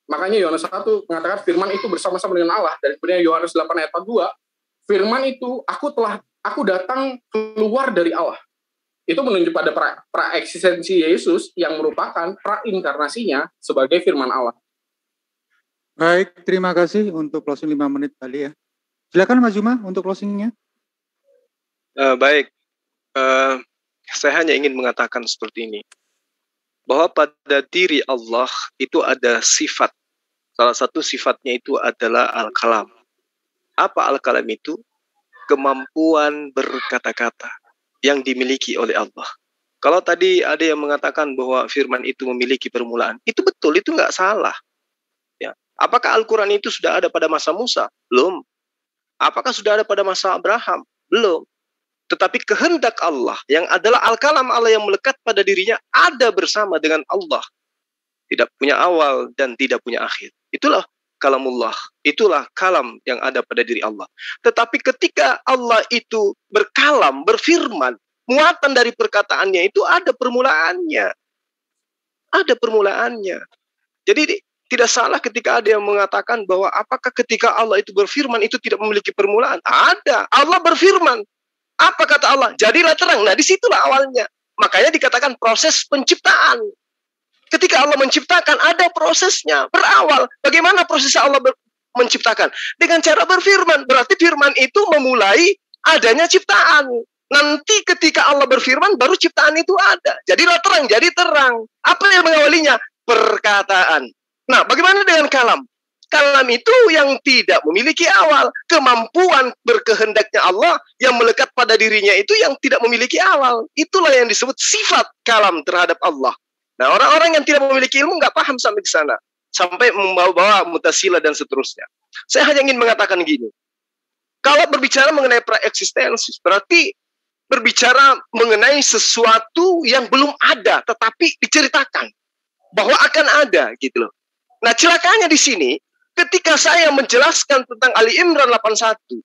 Makanya Yohanes 1 mengatakan firman itu bersama-sama dengan Allah. Dan kemudian Yohanes 8 ayat 42, firman itu aku datang keluar dari Allah. Itu menunjuk pada praeksistensi Yesus yang merupakan prainkarnasinya sebagai firman Allah. Baik, terima kasih untuk closing 5 menit tadi ya. Silakan Mas Zuma untuk closingnya. Baik, saya hanya ingin mengatakan seperti ini, bahwa pada diri Allah itu ada sifat. Salah satu sifatnya itu adalah al-kalam. Apa al-kalam itu? Kemampuan berkata-kata yang dimiliki oleh Allah. Kalau tadi ada yang mengatakan bahwa firman itu memiliki permulaan, itu betul, itu nggak salah. Ya. Apakah Al-Quran itu sudah ada pada masa Musa? Belum. Apakah sudah ada pada masa Abraham? Belum. Tetapi kehendak Allah yang adalah al-kalam Allah yang melekat pada dirinya ada bersama dengan Allah. Tidak punya awal dan tidak punya akhir. Itulah kalamullah. Itulah kalam yang ada pada diri Allah. Tetapi ketika Allah itu berkalam, berfirman, muatan dari perkataannya itu ada permulaannya. Ada permulaannya. Jadi tidak salah ketika ada yang mengatakan bahwa apakah ketika Allah itu berfirman itu tidak memiliki permulaan? Ada. Allah berfirman. Apa kata Allah? Jadilah terang. Nah, disitulah awalnya. Makanya dikatakan proses penciptaan. Ketika Allah menciptakan, ada prosesnya. Berawal. Bagaimana proses Allah menciptakan? Dengan cara berfirman. Berarti firman itu memulai adanya ciptaan. Nanti ketika Allah berfirman, baru ciptaan itu ada. Jadilah terang, jadi terang. Apa yang mengawalinya? Perkataan. Nah, bagaimana dengan kalam? Kalam itu yang tidak memiliki awal. Kemampuan berkehendaknya Allah yang melekat pada dirinya itu yang tidak memiliki awal. Itulah yang disebut sifat kalam terhadap Allah. Nah, orang-orang yang tidak memiliki ilmu nggak paham sampai ke sana. Sampai membawa mutasila dan seterusnya. Saya hanya ingin mengatakan gini. Kalau berbicara mengenai praeksistensi, berarti berbicara mengenai sesuatu yang belum ada, tetapi diceritakan. Bahwa akan ada, gitu loh. Nah, celakanya di sini, ketika saya menjelaskan tentang Ali Imran 81,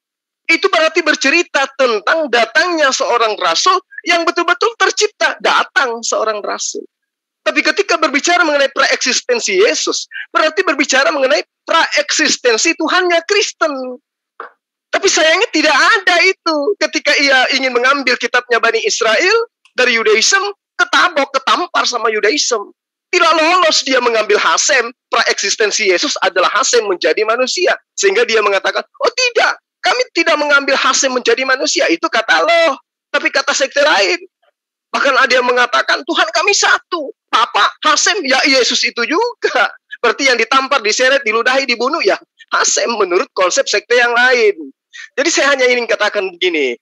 itu berarti bercerita tentang datangnya seorang rasul yang betul-betul tercipta. Datang seorang rasul. Tapi ketika berbicara mengenai praeksistensi Yesus, berarti berbicara mengenai praeksistensi Tuhannya Kristen. Tapi sayangnya tidak ada itu. Ketika ia ingin mengambil kitabnya Bani Israel dari Yudaism, ketampar sama Yudaism. Tidak lolos dia mengambil Hasem, praeksistensi Yesus adalah Hasem menjadi manusia. Sehingga dia mengatakan, oh tidak, kami tidak mengambil Hasem menjadi manusia. Itu kata Allah, tapi kata sekte lain. Bahkan ada yang mengatakan, Tuhan kami satu. Papa, Hasem, ya Yesus itu juga. Berarti yang ditampar, diseret, diludahi, dibunuh, ya Hasem menurut konsep sekte yang lain. Jadi saya hanya ingin katakan begini,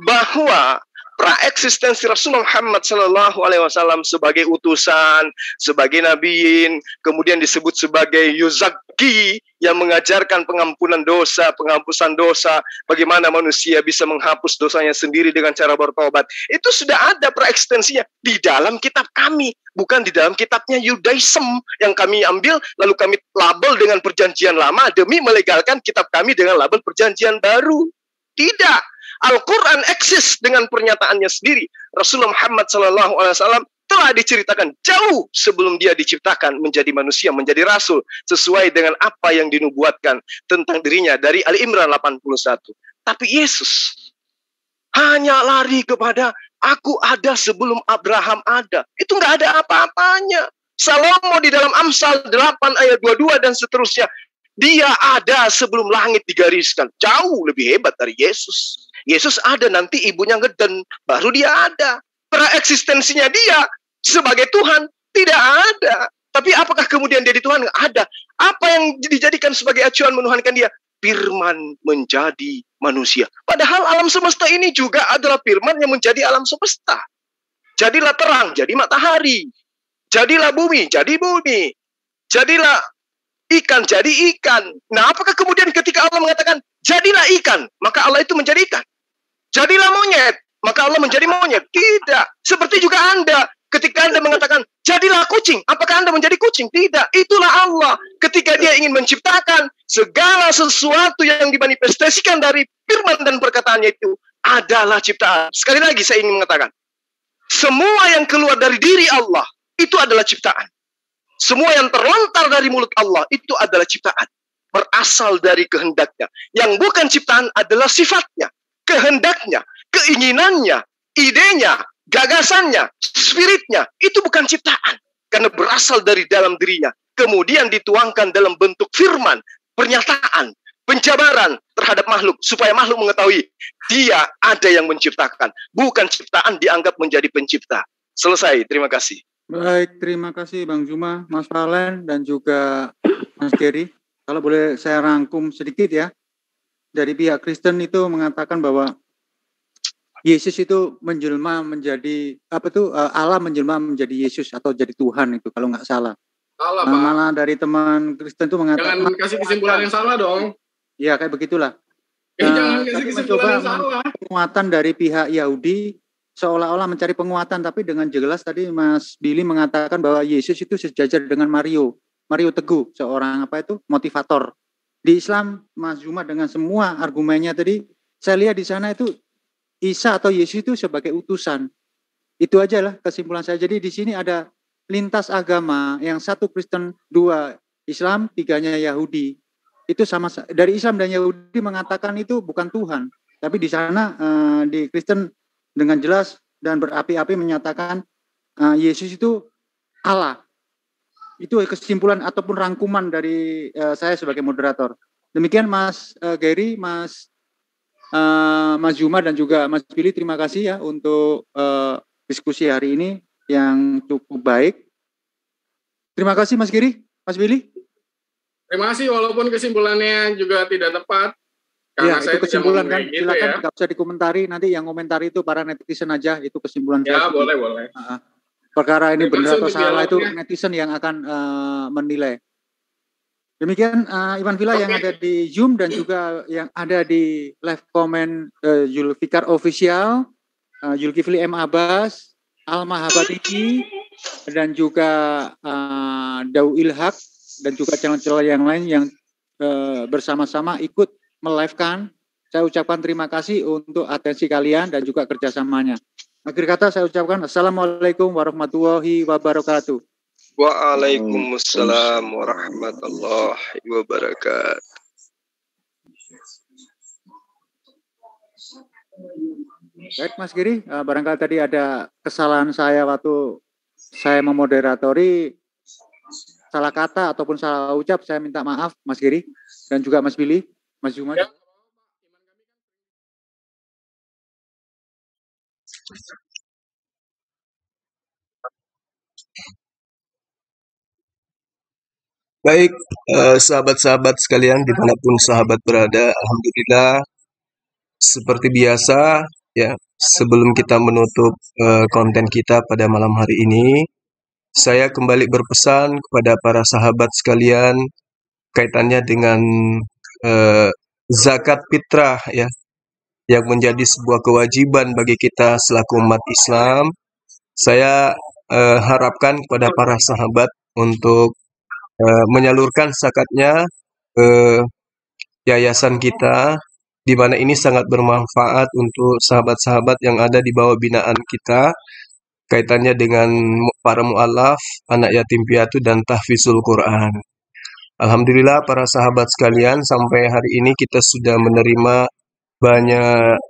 bahwa praeksistensi Rasulullah Muhammad Sallallahu Alaihi Wasallam sebagai utusan, sebagai nabiin, kemudian disebut sebagai yuzaki yang mengajarkan pengampunan dosa, penghapusan dosa, bagaimana manusia bisa menghapus dosanya sendiri dengan cara bertobat. Itu sudah ada praeksistensinya di dalam kitab kami, bukan di dalam kitabnya Yudaism yang kami ambil lalu kami label dengan perjanjian lama demi melegalkan kitab kami dengan label perjanjian baru. Tidak. Al-Quran eksis dengan pernyataannya sendiri. Rasulullah Muhammad SAW telah diceritakan jauh sebelum dia diciptakan menjadi manusia, menjadi rasul, sesuai dengan apa yang dinubuatkan tentang dirinya dari Ali Imran 81. Tapi Yesus hanya lari kepada aku ada sebelum Abraham ada. Itu nggak ada apa-apanya. Salomo di dalam Amsal 8 ayat 22 dan seterusnya. Dia ada sebelum langit digariskan. Jauh lebih hebat dari Yesus. Yesus ada, nanti ibunya ngeden, baru dia ada. Praeksistensinya dia sebagai Tuhan tidak ada. Tapi apakah kemudian dia di Tuhan? Ada. Apa yang dijadikan sebagai acuan menuhankan dia? Firman menjadi manusia. Padahal alam semesta ini juga adalah firman yang menjadi alam semesta. Jadilah terang, jadi matahari. Jadilah bumi, jadi bumi. Jadilah ikan, jadi ikan. Nah, apakah kemudian ketika Allah mengatakan, jadilah ikan, maka Allah itu menjadi ikan? Jadilah monyet, maka Allah menjadi monyet? Tidak. Seperti juga Anda, ketika Anda mengatakan, jadilah kucing, apakah Anda menjadi kucing? Tidak. Itulah Allah. Ketika dia ingin menciptakan segala sesuatu yang dimanifestasikan dari firman dan perkataannya itu adalah ciptaan. Sekali lagi saya ingin mengatakan, semua yang keluar dari diri Allah, itu adalah ciptaan. Semua yang terlontar dari mulut Allah itu adalah ciptaan. Berasal dari kehendaknya. Yang bukan ciptaan adalah sifatnya, kehendaknya, keinginannya, idenya, gagasannya, spiritnya. Itu bukan ciptaan. Karena berasal dari dalam dirinya. Kemudian dituangkan dalam bentuk firman, pernyataan, penjabaran terhadap makhluk. Supaya makhluk mengetahui dia ada yang menciptakan. Bukan ciptaan dianggap menjadi pencipta. Selesai, terima kasih. Baik, terima kasih Bang Juma, Mas Valen, dan juga Mas Gary. Kalau boleh saya rangkum sedikit ya. Dari pihak Kristen itu mengatakan bahwa Yesus itu menjelma menjadi, Allah menjelma menjadi Yesus atau jadi Tuhan itu kalau nggak salah. Salah, Pak. Malah dari teman Kristen itu mengatakan. Jangan kasih kesimpulan yang salah dong. Ya, kayak begitulah. Jangan kasih kesimpulan yang salah. Penguatan dari pihak Yahudi, seolah-olah mencari penguatan, tapi dengan jelas tadi Mas Billy mengatakan bahwa Yesus itu sejajar dengan Mario Teguh, seorang motivator. Di Islam, Mas Juma dengan semua argumennya tadi, saya lihat di sana itu Isa atau Yesus itu sebagai utusan. Itu aja lah kesimpulan saya. Jadi di sini ada lintas agama, yang satu Kristen, dua Islam, tiganya Yahudi. Itu sama dari Islam dan Yahudi mengatakan itu bukan Tuhan, tapi di sana di Kristen dengan jelas dan berapi-api menyatakan Yesus itu Allah. Itu kesimpulan ataupun rangkuman dari saya sebagai moderator. Demikian Mas Gary, Mas Juma dan juga Mas Billy, terima kasih ya untuk diskusi hari ini yang cukup baik. Terima kasih Mas Gary, Mas Billy. Terima kasih walaupun kesimpulannya juga tidak tepat. Ya, itu kesimpulan kan, gitu silakan nggak usah dikomentari, nanti yang komentari itu para netizen aja, itu kesimpulan ya, saya. boleh. Perkara ini benar atau salah itu netizen yang akan menilai. Demikian Iwan Villa yang ada di Zoom dan juga yang ada di live comment Zulfikar Official, Zulkifli M. Abbas, Alma Habadiki, dan juga Dau Ilhaq, dan juga channel-channel yang lain yang bersama-sama ikut melive-kan. Saya ucapkan terima kasih untuk atensi kalian dan juga kerjasamanya. Akhir kata saya ucapkan Assalamualaikum warahmatullahi wabarakatuh. Waalaikumsalam warahmatullahi wabarakatuh. Baik Mas Giri, barangkali tadi ada kesalahan saya waktu saya memoderatori, salah kata ataupun salah ucap, saya minta maaf Mas Giri dan juga Mas Billy, Mas Juma. Ya. Baik, sahabat-sahabat sekalian dimanapun sahabat berada, alhamdulillah seperti biasa ya. Sebelum kita menutup konten kita pada malam hari ini, saya kembali berpesan kepada para sahabat sekalian kaitannya dengan zakat fitrah ya, yang menjadi sebuah kewajiban bagi kita selaku umat Islam. Saya harapkan kepada para sahabat untuk menyalurkan zakatnya ke yayasan kita, di mana ini sangat bermanfaat untuk sahabat-sahabat yang ada di bawah binaan kita, kaitannya dengan para mu'alaf, anak yatim piatu, dan tahfizul Quran. Alhamdulillah para sahabat sekalian, sampai hari ini kita sudah menerima banyak